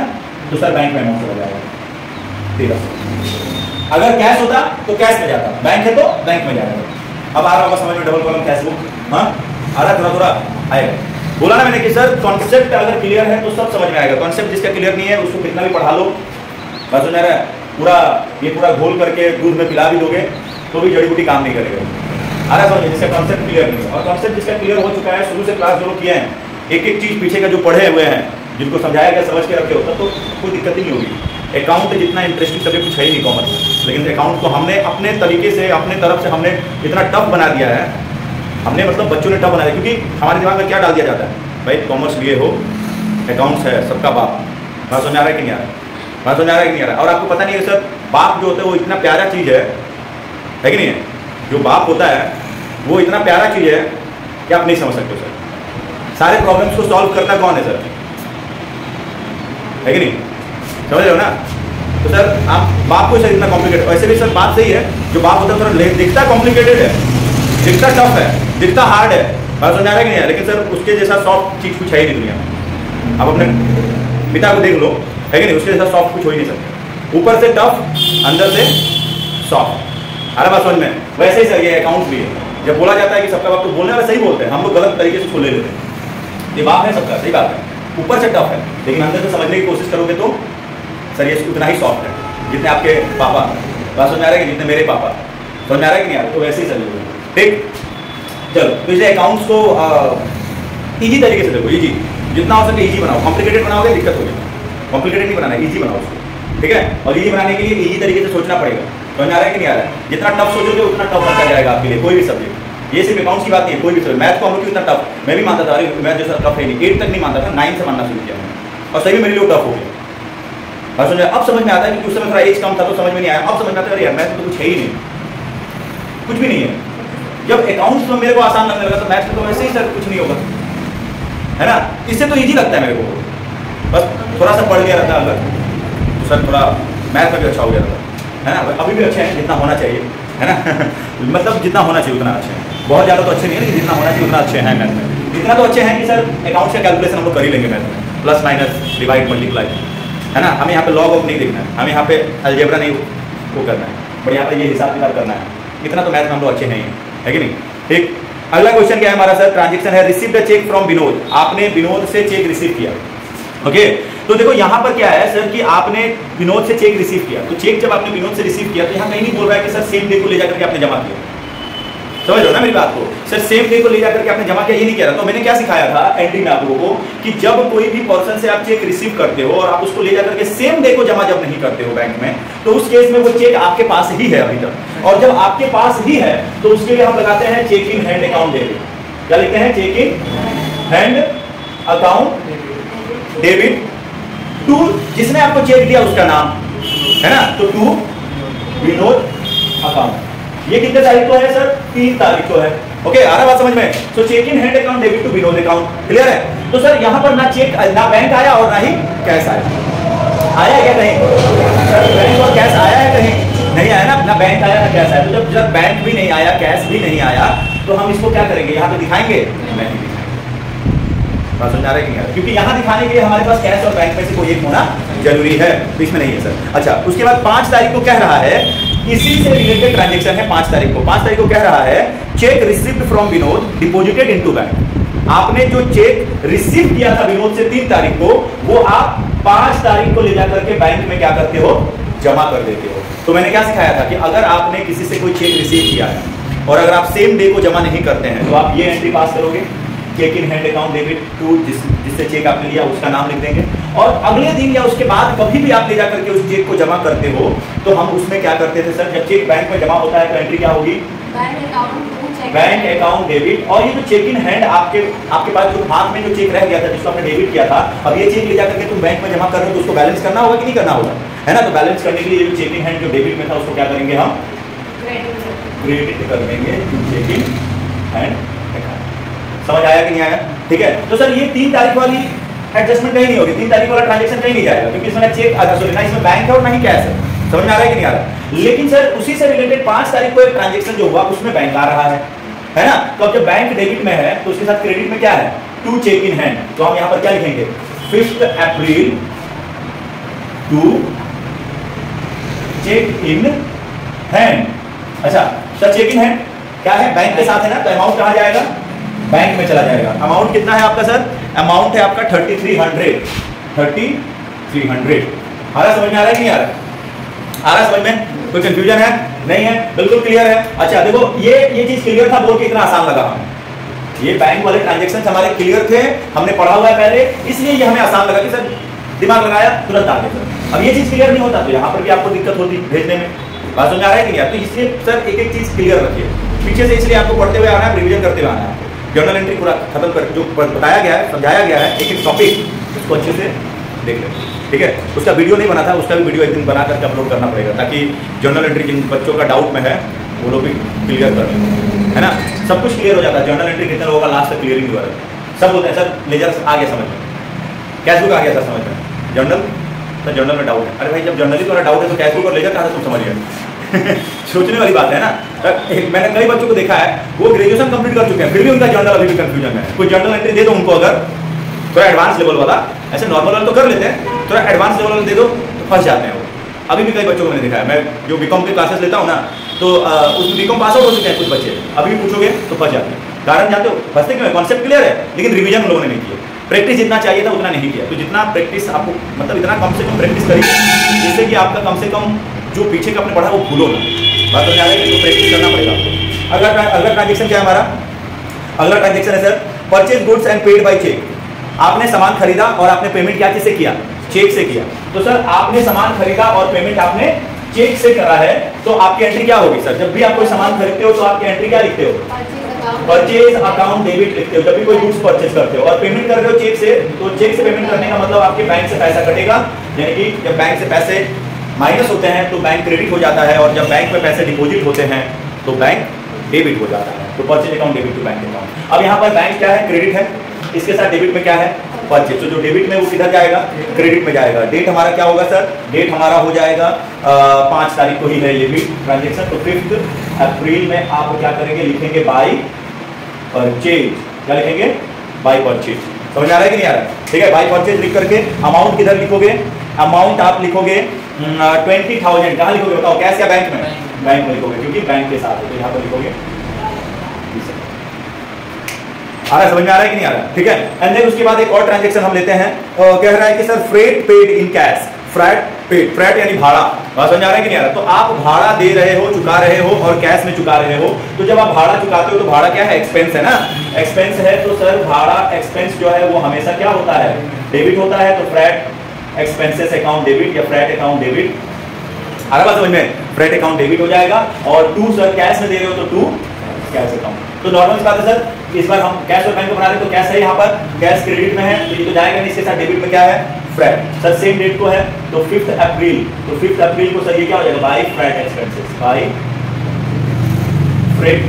तो सर बैंक में अमाउंट चला जाएगा 1300। अगर कैश होता तो कैश में जाता, बैंक है तो बैंक में जाएगा। अब आ रहा होगा समझ में डबल कॉलम कैश बुक? हाँ आ रहा है, थोड़ा आएगा। बोला ना मैंने कि सर कॉन्सेप्ट अगर क्लियर है तो सब समझ में आएगा, कॉन्सेप्ट जिसका क्लियर नहीं है उसको कितना भी पढ़ा लो, बात समझ आ रहा है? पूरा घोल करके दूध में पिला भी दोगे तो भी जड़ी बूटी काम नहीं करेगा। आ रहा समझ? जिसका कॉन्सेप्ट क्लियर नहीं है, और कॉन्सेप्ट जिसका क्लियर हो चुका है, शुरू से क्लास जो किए हैं, एक एक चीज पीछे का जो पढ़े हुए हैं, जिनको समझाया गया समझ के रखे हो, तब तो कोई दिक्कत ही नहीं होगी। अकाउंट जितना इंटरेस्टिंग सब्जेक्ट कुछ है ही नहीं कॉमर्स, लेकिन अकाउंट को हमने अपने तरीके से अपने तरफ से हमने इतना टफ बना दिया है, हमने मतलब बच्चों ने टफ बना दिया, क्योंकि हमारे दिमाग में क्या डाल दिया जाता है? भाई कॉमर्स लिए हो, अकाउंट्स है सबका बाप। बात समझ आ रहा है कि नहीं आ रहा है? बात समझ आ रहा है कि नहीं आ रहा है? और आपको पता नहीं है सर, बाप जो होता है वो इतना प्यारा चीज़ है कि नहीं है? जो बाप होता है वो इतना प्यारा चीज़ है कि आप नहीं समझ सकते सर। सारे प्रॉब्लम्स को सॉल्व करता कौन है सर? है कि नहीं? समझ रहे हो ना? तो सर आप बाप को सर इतना कॉम्प्लिकेटेड, वैसे भी सर बात सही है, जो बाप होता है थोड़ा दिखता कॉम्प्लिकेटेड है, दिखता टफ है, दिखता हार्ड है, बात समझ आ रहा है कि नहीं है? लेकिन सर उसके जैसा सॉफ्ट चीज़ कुछ है ही नहीं दुनिया में। आप अपने पिता को देख लो, है कि नहीं? उसके जैसा सॉफ्ट कुछ हो ही नहीं सकता, ऊपर से टफ अंदर से सॉफ्ट। अरे बात समझ में। वैसे ही सर ये अकाउंट भी है, जब बोला जाता है कि सबका बाप, तो बोलने वाले सही बोलते हैं, हम लोग गलत तरीके से उसको ले लेते हैं। ये बाप है सबका, सही बात है, ऊपर से टफ है, लेकिन अंदर से समझने की कोशिश करोगे तो सर ये उतना ही सॉफ्ट है जितने आपके पापा। बात समझ में आ रहा है कि जितने मेरे पापा, समझ में आ रहा है कि नहीं आ रहा? तो वैसे ही चलो, ठीक। चलो तो इसे अकाउंट्स को ईजी तरीके से देखो, ईजी जितना हो सके ईजी बनाओ। कॉम्प्लिकेटेड बनाओगे दिक्कत होगी, कॉम्प्लिकेटेड नहीं बनाना, ईजी बनाओ उसको, ठीक है। और ईजी बनाने के लिए ईजी तरीके से सोचना पड़ेगा, समझ आ रहा है कि नहीं आ रहा है? जितना टफ सोचोगे उतना टफ बनता जाएगा आपके लिए कोई भी सब्जेक्ट। ये सिर्फ अकाउंट्स की बात नहीं है, कोई भी सब्जेक्ट। मैथ को हम लोग इतना टफ, मैं भी मानता था, अरे मैं जैसा टफ है नहीं, 8 तक नहीं मानता था, 9 से मानना शुरू किया मैंने, और सही में मेरे लिए टफ हो गया। और समझ अब समझ में आता है कि उस समय थोड़ा एज कम था तो समझ में नहीं आया, अब समझ में आता है यार मैथ तो कुछ है ही नहीं, कुछ भी नहीं है। जब अकाउंट्स में मेरे को आसान लगने लगा तो मैथ में तो वैसे ही सर कुछ नहीं होगा, है ना। इससे तो ईजी लगता है मेरे को, बस थोड़ा सा पढ़ लिया रहता है अलग तो सर थोड़ा मैथ में भी अच्छा हो गया था, है ना। अभी भी अच्छे हैं जितना होना चाहिए, है ना मतलब जितना होना चाहिए उतना अच्छे हैं, बहुत ज़्यादा तो अच्छे नहीं है लेकिन जितना होना चाहिए उतना अच्छे हैं मैथ में। इतना तो अच्छे हैं कि सर अकाउंट्स का कैलकुलेशन हम लोग कर ही लेंगे मैथ में, प्लस माइनस डिवाइड मल्टीप्लाई, है ना। हमें यहाँ पे लॉग ऑफ नहीं देखना है, हमें यहाँ पे अलजेब्रा नहीं वो करना है, बट यहाँ पे ये हिसाब किताब करना है। इतना तो मैथ में हम लोग अच्छे नहीं है कि नहीं, ठीक। अगला क्वेश्चन क्या है हमारा सर? ट्रांजेक्शन है receive the cheque from Vinod, आपने विनोद से चेक रिसीव किया, ओके। तो देखो यहाँ पर क्या है सर कि आपने विनोद से चेक रिसीव किया, तो चेक जब आपने विनोद से रिसीव किया तो यहाँ कहीं नहीं बोल रहा है कि सर सेम डे को ले जाकर के आपने जमा किया, समझ लो ना मेरी बात को। सर सेम डे को ले जाकर के आपने जमा किया ये नहीं कह रहा। तो मैंने क्या सिखाया था एंट्री में आप लोगों को कि जब कोई भी पर्सन से आप चेक रिसीव करते हो और आप उसको ले जाकर के सेम डे को जमा जब नहीं करते हो बैंक में, तो उस केस में वो चेक आपके पास ही है अभी तक, और जब आपके पास ही है तो उसके लिए हम लगाते हैं cheque in hand account debit. क्या लिखते हैं? Cheque in hand account debit to जिसने आपको चेक दिया उसका नाम, है ना, तो टू विनोद अकाउंट। ये कितने तारीख को है सर? 3 तारीख को है, ओके। आ रहा बात समझ में? So cheque in hand account debit to Vinod account, clear है? तो सर यहाँ पर ना चेक ना बैंक आया और ना ही कैश आया, आया क्या कहीं? सर बैंक और कैश आया है कहीं? नहीं आया ना, ना बैंक आया ना कैश आया। तो जब बैंक भी नहीं आया कैश भी नहीं आया तो हम इसको क्या करेंगे? यहाँ पे दिखाएंगे? नहीं दिखाएंगे। बात समझ आ रहा है कि नहीं? क्योंकि यहाँ दिखाने के लिए हमारे पास कैश और बैंक में से कोई एक होना जरूरी है, तो इसमें नहीं है सर। अच्छा, उसके बाद 5 तारीख को कह रहा है, इसी से रिलेटेड ट्रांजेक्शन है 5 तारीख को। 5 तारीख को कह रहा है check received from Vinod deposited into bank. आपने जो चेक रिसीव किया था विनोद से 3 तारीख को, वो आप 5 तारीख को ले जाकर के बैंक में क्या करते हो? जमा कर देते हो। तो मैंने क्या सिखाया था कि अगर आपने किसी से कोई चेक रिसीव किया है और अगर आप सेम डे को जमा नहीं करते हैं तो आप ये एंट्री पास करोगे, cheque in hand account debit to जिससे चेक आपने लिया उसका नाम लिख देंगे, और अगले दिन या उसके बाद कभी भी आप ले जाकर के उस चेक को जमा करते हो तो हम उसमें क्या करते थे सर? जब चेक बैंक में जमा होता है तो एंट्री क्या होगी? Bank account debit. और ये जो चेक इन हैंड आपके पास जो हाथ में जो चेक रह गया था जिसको आपने डेबिट किया था, अब ये चेक ले जाकर के तुम बैंक में जमा कर रहे हो तो उसको बैलेंस करना होगा कि नहीं करना होगा, है ना। तो बैलेंस करने के लिए जो चेक इन हैंड जो डेबिट में था उसको क्या करेंगे? हम क्रेडिट कर देंगे चेक इन हैंड। समझ आया कि नहीं आया? ठीक है। तो सर ये 3 तारीख वाली एडजस्टमेंट कहीं नहीं होगी, 3 तारीख वाला ट्रांजेक्शन कहीं नहीं जाएगा, क्योंकि इसमें चेक सॉरी ना इसमें बैंक है और ना ही कैश है। समझ में आ रहा है कि नहीं आ रहा? लेकिन सर उसी से रिलेटेड 5 तारीख को एक ट्रांजेक्शन जो हुआ उसमें बैंक आ रहा है ना। तो अब जब बैंक डेबिट में है तो उसके साथ क्रेडिट में क्या है? To cheque in hand. तो हम यहाँ पर क्या लिखेंगे? 5 April to cheque in hand. अच्छा सर चेक इन हैंड क्या है? बैंक के साथ है ना, तो अमाउंट कहाँ जाएगा? बैंक में चला जाएगा। अमाउंट कितना है आपका सर? अमाउंट है आपका 3300। 3300 आ रहा समझ में? आ रहा है कि नहीं आ रहा? आ रहा समझ में? कोई कंफ्यूजन है? नहीं है? बिल्कुल क्लियर है। अच्छा देखो ये चीज क्लियर था, बोल के इतना आसान लगा हमें। ये बैंक वाले ट्रांजेक्शन हमारे क्लियर थे, हमने पढ़ा हुआ है पहले, इसलिए ये हमें आसान लगा कि सर दिमाग लगाया तुरंत आ गया। अब ये चीज क्लियर नहीं होता तो यहाँ पर भी आपको दिक्कत होती भेजने में। बात समझ आ रहा है कि नहीं? तो इसलिए सर एक चीज क्लियर रखिए पीछे से, इसलिए आपको पढ़ते हुए आना है, रिविजन करते हुए आना है। जर्नल एंट्री पूरा खत्म कर जो बताया गया है, समझाया गया है, एक टॉपिक उसको अच्छे से देख लें, ठीक है। उसका वीडियो नहीं बना था, उसका भी वीडियो एक दिन बना करके अपलोड करना पड़ेगा, ताकि जर्नल एंट्री जिन बच्चों का डाउट में है वो लोग भी क्लियर कर लें, है ना। सब कुछ क्लियर हो जाता है। जर्नल एंट्री कितना होगा लास्ट तक क्लियरिंग हुआ है, सब होता है सर। लेजर आ गया समझ में, कैश बुक आ गया सर समझ में, जर्नल सर जर्नल में डाउट है। अरे भाई जब जर्नल ही तुम्हारा डाउट है तो कैश बुक और लेजर कहाँ से तुम समझ गए? सोचने वाली बात है ना। मैंने कई बच्चों को देखा है वो ग्रेजुएशन कंप्लीट कर चुके हैं फिर भी उनका जर्नल अभी भी कंफ्यूजन है। कोई जर्नल एंट्री दे दो उनको, अगर थोड़ा एडवांस लेवल वाला, ऐसे नॉर्मल वाला तो कर लेते हैं, थोड़ा एडवांस लेवल वाला दे दो तो फंस जाते हैं वो। अभी भी कई बच्चों को मैंने देखा है, मैं जो बीकॉम के क्लासेस लेता हूँ ना, तो उसमें बीकॉम पास आउट हो चुके हैं कुछ बच्चे, अभी भी पूछोगे तो फंस जाते हैं। कारण जानते हो फंसते क्यों है? कॉन्सेप्ट क्लियर है लेकिन रिवीजन उन लोगों ने नहीं किया, प्रैक्टिस जितना चाहिए था उतना नहीं किया। तो जितना प्रैक्टिस आपको मतलब इतना कम से कम प्रैक्टिस करिए जिससे कि आपका कम से कम जो पीछे का आपने पढ़ा वो भूलो ना। बात समझ आ रही है? तो प्रैक्टिस करना पड़ेगा आपको। अगला ट्रांजेक्शन क्या है हमारा? अगला ट्रांजेक्शन है sir purchase goods and paid by cheque. आपने सामान खरीदा और आपने पेमेंट क्या किससे किया? चेक से किया। तो सर आपने सामान खरीदा और पेमेंट आपने चेक से करा है, तो आपकी एंट्री क्या होगी सर? जब भी आप कोई सामान खरीदते हो तो आपकी एंट्री क्या लिखते हो? परचेज अकाउंट डेबिट लिखते हो जब भी कोई गुड्स परचेज करते हो। और पेमेंट कर रहे हो चेक से, तो चेक से पेमेंट करने का मतलब आपके बैंक से पैसा कटेगा, यानी कि जब बैंक से पैसे माइनस होते हैं तो बैंक क्रेडिट हो जाता है, और जब बैंक में पैसे डिपॉजिट होते हैं तो बैंक डेबिट हो जाता है। तो purchase account debit to bank account. अब यहाँ पर बैंक क्या है? क्रेडिट है, इसके साथ डेबिट में क्या है? परचेज। तो जो डेबिट में वो किधर जाएगा? क्रेडिट में जाएगा। डेट हमारा क्या होगा सर? डेट हमारा हो जाएगा 5 तारीख को ही है ये भी ट्रांजेक्शन। तो 5 अप्रैल में आप क्या करेंगे? लिखेंगे बाय परचेज। क्या लिखेंगे? By purchase. समझ आ रहा है कि नहीं आ रहा है? ठीक है, बाय परचेज लिख करके अमाउंट किधर लिखोगे? अमाउंट आप लिखोगे 20,000। कहाँ लिखोगे बताओ? कैश या बैंक में? बैंक में लिखोगे क्योंकि बैंक के साथ है, तो यहाँ पर लिखोगे। आ रहा है? समझ में आ रहा है कि नहीं आ रहा है? ठीक है। एंड देन उसके बाद एक और ट्रांजैक्शन हम लेते हैं, कह रहा है कि sir freight paid in cash. Freight paid, freight यानी भाड़ा। बात समझ आ रहा है कि नहीं आ रहा? तो आप भाड़ा दे रहे हो, चुका रहे हो और कैश में चुका रहे हो। तो जब आप भाड़ा चुकाते हो तो भाड़ा क्या है? एक्सपेंस है ना। एक्सपेंस है तो सर भाड़ा एक्सपेंस जो है वो हमेशा क्या होता है? डेबिट होता है। तो फ्रेट एक्सपेंसेस अकाउंट डेबिट या फ्रेट अकाउंट डेबिट। आ रहा बात समझ में? फ्रेट अकाउंट डेबिट हो जाएगा। और टू सर कैश में दे रहे हो तो टू कैश अकाउंट। तो नॉर्मल बात है सर, इस बार हम कैश और बैंक को बना रहे हैं तो कैश है, यहाँ पर कैश क्रेडिट में है तो ये तो जाएगा नहीं, इसके साथ डेबिट में क्या है? फ्रेट। सर सेम डेट को है तो 5 अप्रैल। तो 5 अप्रैल को सर ये क्या हो जाएगा? By freight expenses, by freight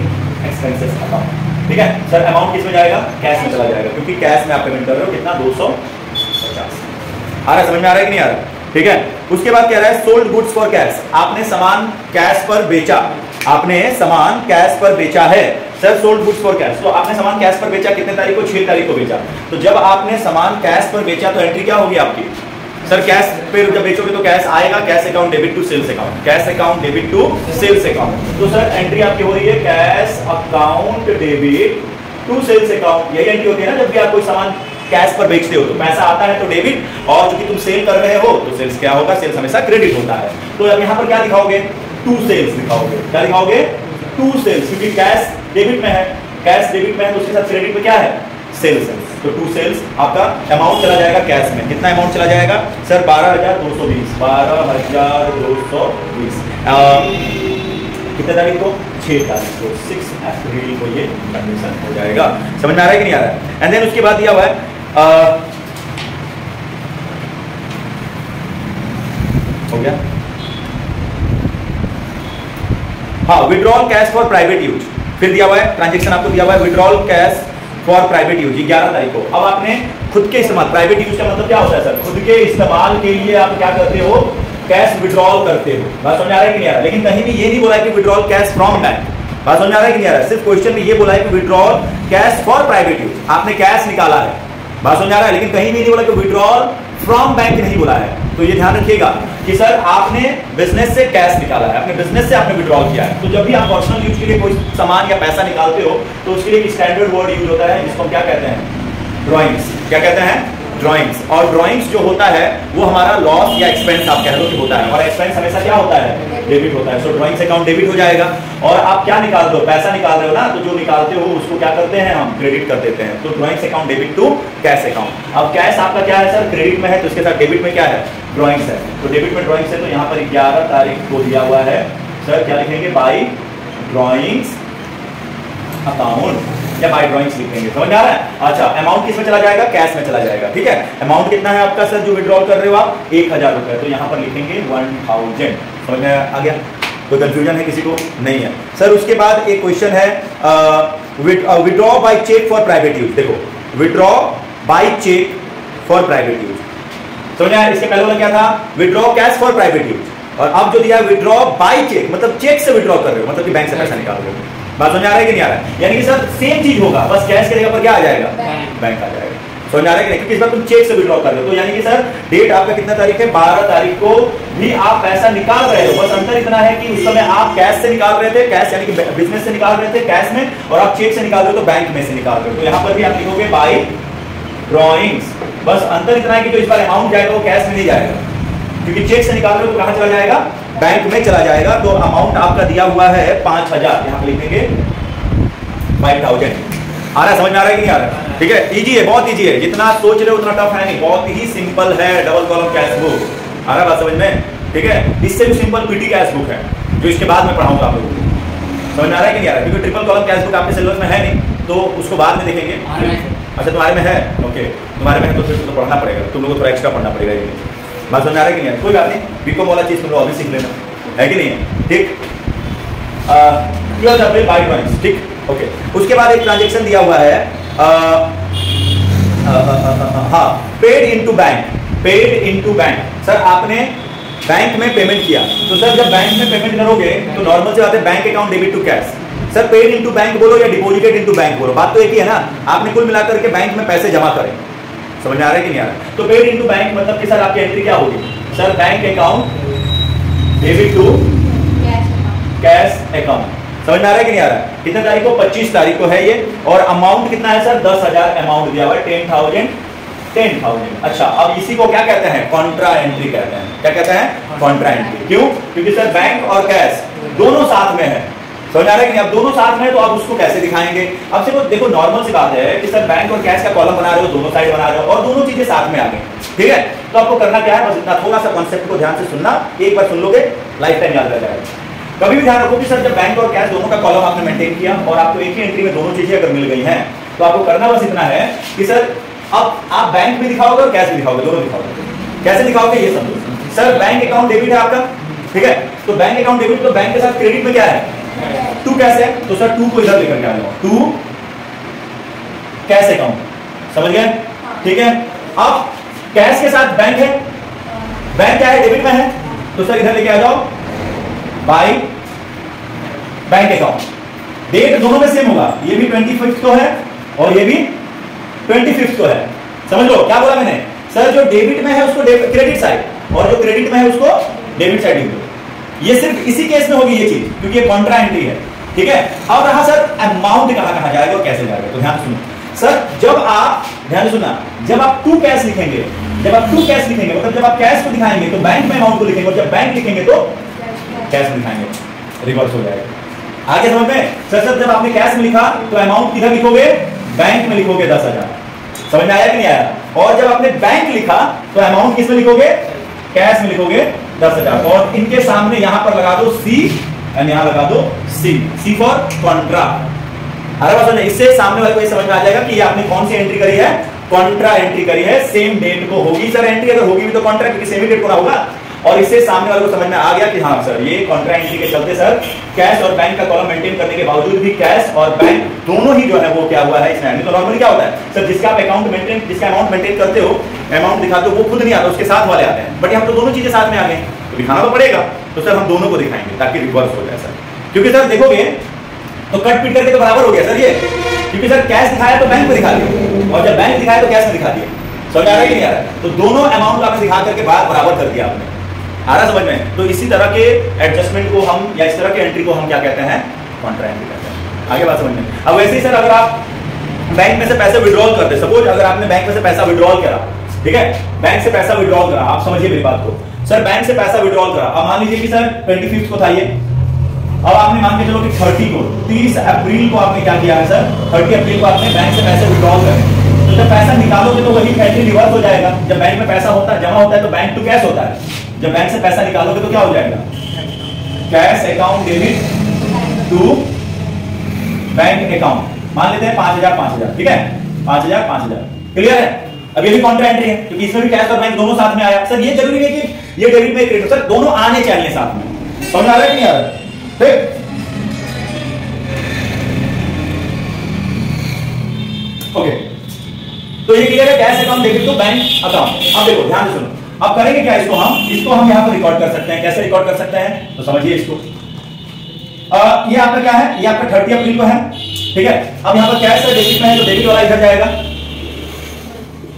expenses account. ठीक है सर। अमाउंट किसमें जाएगा? कैश में चला जाएगा क्योंकि कैश में आप पेमेंट कर रहे हो कितना? 250। आ रहा है? समझ में आ रहा है कि नहीं आ रहा? ठीक है। उसके बाद कह रहा है सोल्ड गुड्स फॉर कैश। आपने सामान कैश पर बेचा, आपने सामान कैश पर बेचा है। Sir sold goods for cash, तो आपने सामान कैश पर बेचा कितने तारीख को? 6 तारीख को बेचा। तो जब आपने सामान कैश पर बेचा तो एंट्री क्या होगी आपकी? सर कैश पे जब बेचोगे तो कैश आएगा, cash account debit to sales account, cash account debit to sales account. तो सर एंट्री आपकी हो रही है cash account debit to sales account. यही एंट्री होती है ना जब भी आप कोई सामान कैश पर बेचते हो तो पैसा आता है तो डेबिट, और चूंकि तुम सेल कर रहे हो तो सेल्स क्या होगा? सेल्स हमेशा क्रेडिट होता है। तो अब यहाँ पर क्या दिखाओगे? टू सेल्स दिखाओगे। क्या दिखाओगे? टू सेल्स, क्योंकि कैश डेबिट में है, कैश डेबिट में है तो उसके साथ क्रेडिट में क्या है? सेल्स है। तो टू सेल्स आपका अमाउंट चला जाएगा कैश में। कितना अमाउंट चला जाएगा सर? 12,220। 12,220 कितने तारीख को? 6 तारीख को, 6 अप्रैल को ये ट्रांजेक्शन हो जाएगा। समझ में आ रहा है कि नहीं आ रहा है? एंड देन उसके बाद दिया हुआ है हो गया। हाँ, withdrawal cash for private use. फिर दिया हुआ है ट्रांजेक्शन आपको दिया हुआ है withdrawal cash for private use 11 तारीख को। अब आपने खुद के इस्तेमाल, प्राइवेट यूज का मतलब क्या होता है सर? खुद के इस्तेमाल के लिए आप क्या करते हो? कैश विड्रॉल करते हो। बात समझ आ रहा है कि नहीं आ रहा? लेकिन कहीं भी ये नहीं बोला है कि विड्रॉल कैश फ्रॉम बैंक। बात समझ आ रहा है कि नहीं आ रहा? सिर्फ क्वेश्चन में ये बोला है कि withdrawal cash for private use. आपने कैश निकाला है, बात समझ आ रहा है, लेकिन कहीं भी नहीं बोला कि विड्रॉल फ्रॉम बैंक नहीं बोला है। तो ये ध्यान रखिएगा कि सर आपने बिजनेस से कैश निकाला है, अपने बिजनेस से आपने विड्रॉल किया है। तो जब भी आप पर्सनल यूज के लिए कोई सामान या पैसा निकालते हो तो उसके लिए एक स्टैंडर्ड वर्ड यूज होता है जिसको हम क्या कहते हैं? ड्राइंग्स। क्या कहते हैं? ड्राइंग्स। और ड्राइंग्स जो होता है वो हमारा लॉस या एक्सपेंस आप कह लो कि होता है, और एक्सपेंस हमेशा क्या होता है? डेबिट होता है। सो ड्राइंग्स अकाउंट डेबिट हो जाएगा। और आप क्या निकाल रहे हो? पैसा निकाल रहे हो ना, तो जो निकालते हो उसको क्या करते हैं? हम क्रेडिट कर देते हैं। तो drawings account debit to cash account. अब कैश आपका क्या है सर? क्रेडिट में है, तो इसके साथ डेबिट में क्या है? ड्राइंग्स है। तो डेबिट में ड्राइंग्स है, तो यहाँ पर 11 तारीख को दिया हुआ है सर, क्या लिखेंगे? बाय ड्राइंग्स अकाउंट या बाय ड्राइंग्स लिखेंगे। समझ आ रहा है? अच्छा, अमाउंट किस में चला जाएगा? कैश में चला जाएगा। ठीक है। अमाउंट कितना है आपका सर जो विड्रॉल कर रहे हो आप? 1,000 रुपए। तो यहाँ पर लिखेंगे 1,000। समझ में आ गया? कोई कंफ्यूजन है किसी को? नहीं है सर। उसके बाद एक क्वेश्चन है withdraw by cheque for private use. देखो, withdraw by cheque for private use. समझ आया? इसके पहले वाला क्या था? Withdraw cash for private use. और अब जो दिया विड्रॉ बाय चेक, मतलब चेक से विड्रॉ कर रहे हो, मतलब कि बैंक से पैसा निकाल रहे हो। बात समझ आ रहा है कि नहीं आ रहा है? यानी कि सर सेम चीज होगा, बस कैश की जगह पर क्या आ जाएगा? बैंक आ जाएगा। समझ आ रहा है कि नहीं? क्योंकि इस बार तुम चेक से विड्रॉ कर रहे हो, तो यानी कि सर डेट आपका कितना तारीख है, 12 तारीख को भी आप पैसा निकाल रहे हो। बस अंतर इतना है कि उस समय आप कैश से निकाल रहे थे, कैश यानी कि बिजनेस से निकाल रहे थे कैश में, और आप चेक से निकाल रहे हो तो बैंक में से निकाल रहे हो। तो यहाँ पर भी आप लिखोगे बाय ड्रॉइंग्स। बस अंतर इतना है कि जो इस बार अमाउंट जाएगा वो कैश में नहीं जाएगा, क्योंकि चेक से निकाल रहे हो तो कहां चला जाएगा, बैंक में चला जाएगा। तो अमाउंट आपका दिया हुआ है 5000, यहाँ पे लिखेंगे 5000। आ रहा है, समझ में आ रहा है कि नहीं आ रहा है? ठीक है, इजी है, बहुत इजी है, जितना सोच रहे हो उतना टफ है नहीं, बहुत ही सिंपल है डबल कॉलम कैश बुक। आ रहा है बात समझ में? ठीक है, इससे भी सिंपल पीटी कैश बुक है जो इसके बाद में पढ़ाऊंगा आप लोगों को। समझ में आ रहा है कि नहीं आ रहा है? क्योंकि ट्रिपल कॉलम कैश बुक आपके सिलेबस में है नहीं, तो उसको बाद में देखेंगे। अच्छा, तुम्हारे में है, ओके, तुम्हारे में है तो फिर तो पढ़ना पड़ेगा, तुम लोग को थोड़ा एक्स्ट्रा पढ़ना पड़ेगा। ये बात समझ में आ रहा है कि नहीं? कोई बात नहीं, बीकॉम वाला चीज तुम लोग अभी सीख लेना, है कि नहीं? ठीक, 12 अप्रैल बाय ड्रॉइंग्स, ठीक, ओके। उसके बाद एक ट्रांजेक्शन दिया हुआ है, हाँ, paid into bank, paid into bank. Sir आपने बैंक में पेमेंट किया, तो सर जब बैंक में पेमेंट करोगे तो नॉर्मल से बात है, bank account debit to cash. Sir paid into bank बोलो या डिपॉजिटेड इनटू बैंक बोलो, बात तो एक ही है ना, आपने कुल मिलाकर के बैंक में पैसे जमा करें। समझ में आ रहा है कि नहीं आ रहा है? तो पेड इनटू बैंक मतलब कि सर आपकी एंट्री क्या होगी, sir bank account debit to cash account. समझ में आ रहा है कि नहीं आ रहा है? कितने तारीख को, 25 तारीख को है ये, और अमाउंट कितना है सर, 10,000 अमाउंट दिया हुआ है, 10,000। अच्छा, अब इसी को क्या कहते हैं, कॉन्ट्रा एंट्री कहते हैं। क्या कहते हैं, कॉन्ट्रा एंट्री। क्यों? क्योंकि सर बैंक और कैश दोनों साथ में है। समझ आ रहा है कि नहीं? अब दोनों साथ में, तो आप उसको कैसे दिखाएंगे? अब सिर्फ देखो, नॉर्मल सी बात है कि सर बैंक और कैश का कॉलम बना रहे हो, दोनों साइड बना रहे हो, और दोनों चीजें साथ में आ गई, ठीक है? तो आपको करना क्या है, बस इतना, थोड़ा सा कॉन्सेप्ट को ध्यान से सुनना, एक बार सुन लोगे लाइफ टाइम याद रह जाएगा। कभी भी ध्यान रखो कि सर जब बैंक और कैश दोनों का कॉलम आपने मेंटेन किया और आपको एक ही एंट्री में दोनों चीजें अगर मिल गई हैं, तो आपको करना बस इतना है कि सर अब आप बैंक भी दिखाओगे और कैश भी दिखाओगे, दोनों दिखाओगे। कैसे दिखाओगे ये समझो। सर बैंक अकाउंट डेबिट है आपका, ठीक है? तो बैंक अकाउंट डेबिट, तो बैंक के साथ क्रेडिट में क्या है, टू कैश है, तो सर टू को इधर लेकर के आ जाओ, टू कैश अकाउंट। समझ गए? ठीक है, अब कैश के साथ बैंक है, बैंक क्या है, डेबिट में है, तो सर इधर लेके आ जाओ बाय बैंक अकाउंट। डेट दोनों में सेम होगा, ये भी 25 को है और ये भी 25 को है। समझ लो क्या बोला मैंने, सर जो डेबिट में है उसको क्रेडिट साइड, और जो क्रेडिट में है उसको डेबिट साइड लिख दो। ये सिर्फ इसी केस में होगी ये चीज, क्योंकि ये कॉन्ट्रा एंट्री है, ठीक है? अब रहा सर अमाउंट कहां जाएगा और कैसे जाएगा, तो ध्यान सुनो सर। जब आप ध्यान सुनना, जब आप टू कैश लिखेंगे, जब आप टू कैश लिखेंगे मतलब जब आप कैश को दिखाएंगे तो बैंक में अमाउंट को लिखेंगे, और जब बैंक लिखेंगे तो कैश में दिखाएंगे, रिवर्स हो जाएगा। आगे समझ में? सर जब आपने कैश में लिखा तो अमाउंट किधर लिखोगे, बैंक में लिखोगे 10,000। समझ में आया कि नहीं आया? और जब आपने बैंक लिखा तो अमाउंट किस में लिखोगे, कैश में लिखोगे 10,000, और इनके सामने यहां पर लगा दो सी एंड यहां लगा दो सी, सी फॉर कॉन्ट्रा। अरे बस इससे सामने वाले को ये समझ में आ जाएगा कि ये आपने कौन सी एंट्री करी है, कॉन्ट्रा एंट्री करी है। सेम डेट को होगी सर एंट्री, अगर होगी भी तो कॉन्ट्रा, क्योंकि सेम ही डेट को ना होगा। और इससे सामने वाले को समझ में आ गया कि हाँ सर ये कॉन्ट्रा एंट्री के चलते सर कैश और बैंक का कॉलम मेंटेन करने के बावजूद भी कैश और बैंक दोनों ही जो है वो क्या हुआ है इसमें। तो नॉर्मली क्या होता है सर, जिसका आप अकाउंट मेंटेन, जिसका अमाउंट मेंटेन करते हो, अमाउंट दिखाते हो, वो खुद नहीं आता, उसके साथ वाले आते हैं। बट यहाँ तो दोनों चीजें साथ में आ गई, तो दिखाना तो पड़ेगा, तो सर हम दोनों को दिखाएंगे ताकि रिवर्स हो जाए सर। क्योंकि सर देखोगे तो कट पीट करके तो बराबर हो गया सर ये, क्योंकि सर कैश दिखाया तो बैंक में दिखा दिया, और जब बैंक दिखाया तो कैश में दिखा दिया। समझ आ रहा है कि नहीं आ रहा है? तो दोनों अमाउंट आपने दिखा करके बराबर कर दिया आपने। आ रहा समझ में? तो इसी तरह के एडजस्टमेंट को हम, या इस तरह के एंट्री को हम क्या कहते हैं, कॉन्ट्रा एंट्री कहते हैं। आगे बात समझ में? अब वैसे ही सर अगर आप बैंक में से पैसे विड्रॉल करते, सपोज अगर आपने बैंक में से पैसा विड्रॉल करा, ठीक है, बैंक से पैसा विड्रॉल करा, आप समझिए मेरी बात को, सर बैंक से पैसा विड्रॉल करा, अब मान लीजिए कि सर 25 को था ये, अब आपने मान के चलो कि 30 को, 30 अप्रैल को आपने क्या किया है सर, 30 अप्रैल को आपने बैंक से पैसे विड्रॉल करे, तो जब पैसा निकालोगे तो वही एंट्री रिवर्स हो जाएगा। जब बैंक में पैसा होता है, जमा होता है तो बैंक टू कैश होता है, जब बैंक से पैसा निकालोगे तो क्या हो जाएगा, cash account debit to bank account. मान लेते हैं 5,000, ठीक है, 5,000। क्लियर है? अब ये भी कॉन्ट्रा एंट्री है, क्योंकि इसमें भी कैश और बैंक दोनों साथ में आया। सर ये जरूरी है कि ये डेबिट में क्रेडिट, सर दोनों आने चाहिए साथ में। समझ आ रहा है कि नहीं आ रहा है? ठीक, ओके, तो ये क्लियर है, cash account debit to bank account. अब देखो ध्यान से सुनो, अब करेंगे क्या, इसको हम यहां पर रिकॉर्ड कर सकते हैं। कैसे रिकॉर्ड कर सकते हैं, तो समझिए इसको। ये आपका क्या है, ये आपका 30 अप्रैल को है, ठीक है। अब यहां पर कैश और डेबिट में है, तो डेबिट वाला इधर जाएगा,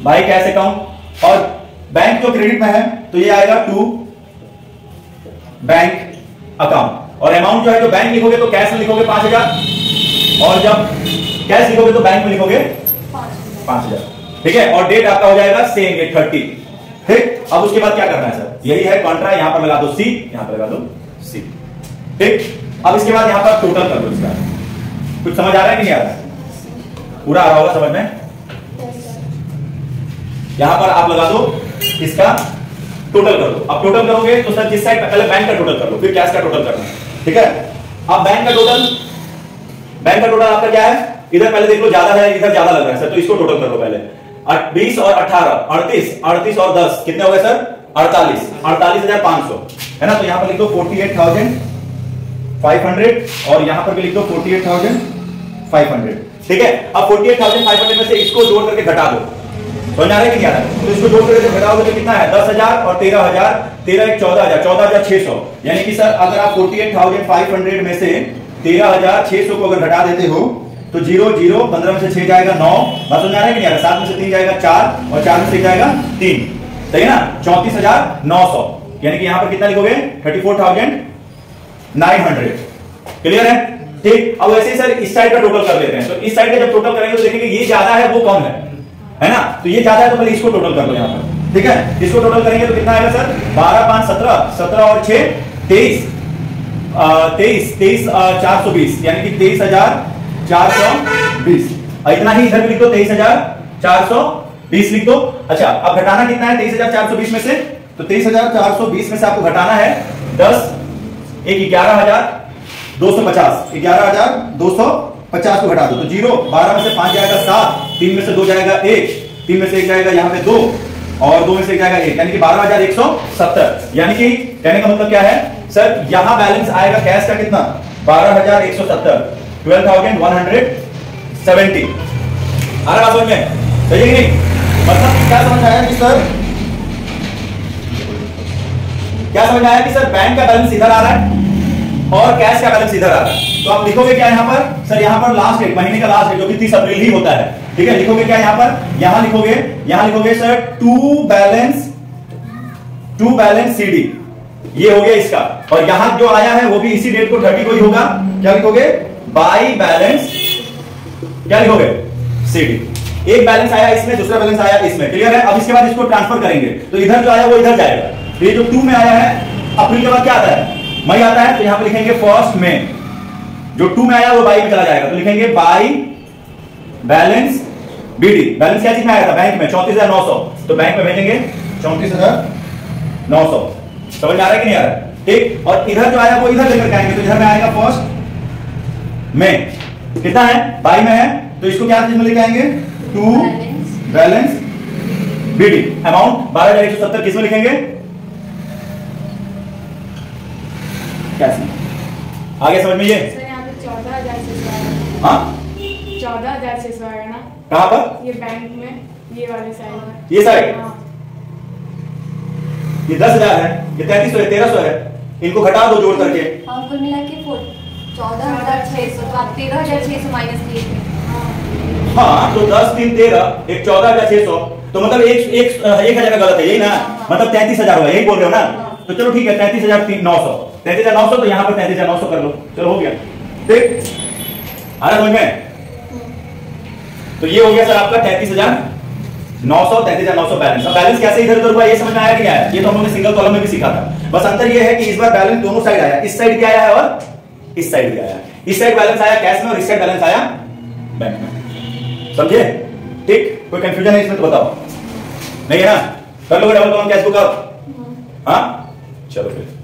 बाई कैश अकाउंट, और बैंक जो क्रेडिट में है तो ये आएगा टू बैंक अकाउंट, और अमाउंट जो है जो बैंक लिखोगे तो कैश में लिखोगे 5000, और जब कैश लिखोगे तो बैंक में लिखोगे 5000, ठीक है। और डेट आपका हो जाएगा सेम डेट 30, ठीक। अब उसके बाद क्या करना है सर, यही है कॉन्ट्रा, यहां पर लगा दो सी, यहां पर लगा दो सी, ठीक। अब इसके बाद यहां पर टोटल कर दो इसका, कुछ समझ आ रहा है कि नहीं आ रहा है, पूरा आ रहा होगा समझ में। यहां पर आप लगा दो इसका टोटल कर दो। अब टोटल करोगे तो सर जिस साइड पहले बैंक का टोटल कर लो, फिर कैश का टोटल करना, ठीक है। अब बैंक का टोटल आपका क्या है, इधर पहले देख लो ज्यादा है, इधर ज्यादा लग रहा है सर, तो इसको टोटल कर लो पहले। 20 और 18 38 और 10 कितने हो गए सर, 48,500 है ना। तो यहां पर लिख दो 48,500, और यहां पर भी लिख दो 48,500, ठीक है। अब 48,500 में से इसको जोड़ करके घटा दो, समझ आ रहा है कि नहीं आ रहा है, तो इसको जोड़ करके घटाओगे तो कितना है 10,000 और 13,000, 13 एक 14,000, 14,600, यानी कि सर अगर आप 48,500 में से 13,600 को अगर घटा देते हो तो 0 0 15 में से 6 जाएगा 9, बात समझ आ रहा है कि नहीं आ रहा, 7 में से 3 जाएगा 4, और 4 में से जाएगा 3, सही है ना, 34,900, यानी कि यहां पर कितना लिखोगे 34,900, क्लियर है, ठीक। अब वैसे ही सर इस साइड का टोटल कर लेते हैं, तो इस साइड का जब टोटल करेंगे तो देखेंगे ये ज्यादा है वो कम है ना, तो ये ज्यादा है तो पहले इसको टोटल कर लो यहां पर, ठीक है। इसको टोटल करेंगे तो कितना आएगा सर 12 5 17, 17 और 6 23, 420, यानी कि 23,420, इतना ही इधर भी लिख दो 23,420 लिख दो। अच्छा अब घटाना कितना है 23,420 में से, तो 23,420 में से आपको घटाना है 10 एक 11,250, 11,250 को घटा दो तो 0, 12 में से 5 जाएगा 7, 3 में से 2 जाएगा 1, 3 में से 1 जाएगा यहाँ पे 2, और 2 में से 1 जाएगा 1, यानी कि 12,170, यानी कि कहने का मतलब क्या है सर, यहां बैलेंस आएगा कैश का कितना 12,170, 12,170, आ रहा समझ में, सही है कि नहीं, मतलब क्या समझ आया कि सर, क्या समझ आया कि सर बैंक का बैलेंस इधर आ रहा है और कैश का बैलेंस इधर आ रहा है, तो आप लिखोगे क्या यहां पर सर, यहां पर लास्ट डेट महीने का लास्ट डेट जो कि 30 अप्रैल ही होता है, ठीक है। लिखोगे क्या यहां पर, यहां लिखोगे सर टू बैलेंस सीडी, ये हो गया इसका, और यहां जो आया है वो भी इसी डेट को 30 को ही होगा, क्या लिखोगे बाई बैलेंस, क्या लिखोगे सीडी, एक बैलेंस आया इसमें, दूसरा बैलेंस आया इसमें, क्लियर है। अब इसके बाद इसको ट्रांसफर करेंगे तो इधर जो आया वो इधर जाएगा, तो ये जो 2 में आया है अप्रैल के बाद क्या आता है मई आता है, तो यहां पे लिखेंगे फर्स्ट में, जो 2 में आया वो बाई में चला जाएगा, तो लिखेंगे बाई बैलेंस बीडी, बैलेंस क्या चीज में आया था बैंक में 34,900, तो बैंक में भेजेंगे 34,900, समझ आ रहा है कि नहीं आ रहा है, ठीक। और इधर जो आया वो इधर लेकर आएंगे, तो इधर में आएगा फर्स्ट में, कितना है बाई में है, तो इसको क्या चीज में लेके आएंगे टू बैलेंस बीडी, अमाउंट 12,170 किस में लिखेंगे, कैसे आगे समझ में ये सर यहाँ पे 14,600 आएगा, हाँ 14,600 आएगा ना, कहां पर, ये बैंक में ये वाले साइड में, ये साइड, हाँ। ये 10,000 है, ये 3300 है, 1300 है, इनको घटा दो जोड़ करके, हाँ कुल मिला के 14,600, तो आप 13,600 माइनस किए थे, हाँ तो 10 3 13 एक 14,600, तो मतलब एक 1,000 का गलत है, यही ना, मतलब 33,000 होगा, यही बोल रहे हो ना, तो चलो ठीक है 33,900, 33,900, तो यहां पर 33,900 कर लो, चलो हो गया, ठीक आ रहा समझ में। तो ये हो गया सर आपका 33,900, 33,900 बैलेंस। अब बैलेंस कैसे इधर उधर हुआ ये समझ में आया कि नहीं आया, ये तो हम लोगों ने सिंगल कॉलम में भी सीखा था, बस अंतर ये है कि इस बार बैलेंस दोनों साइड आया, इस साइड भी आया है और इस साइड भी आया है, इस साइड बैलेंस आया कैश में और इस साइड बैलेंस आया बैंक में, समझे, ठीक। कोई कंफ्यूजन है इसमें तो बताओ, नहीं है ना, कर लोगे डबल कॉलम कैश बुक, हाँ चलो फिर।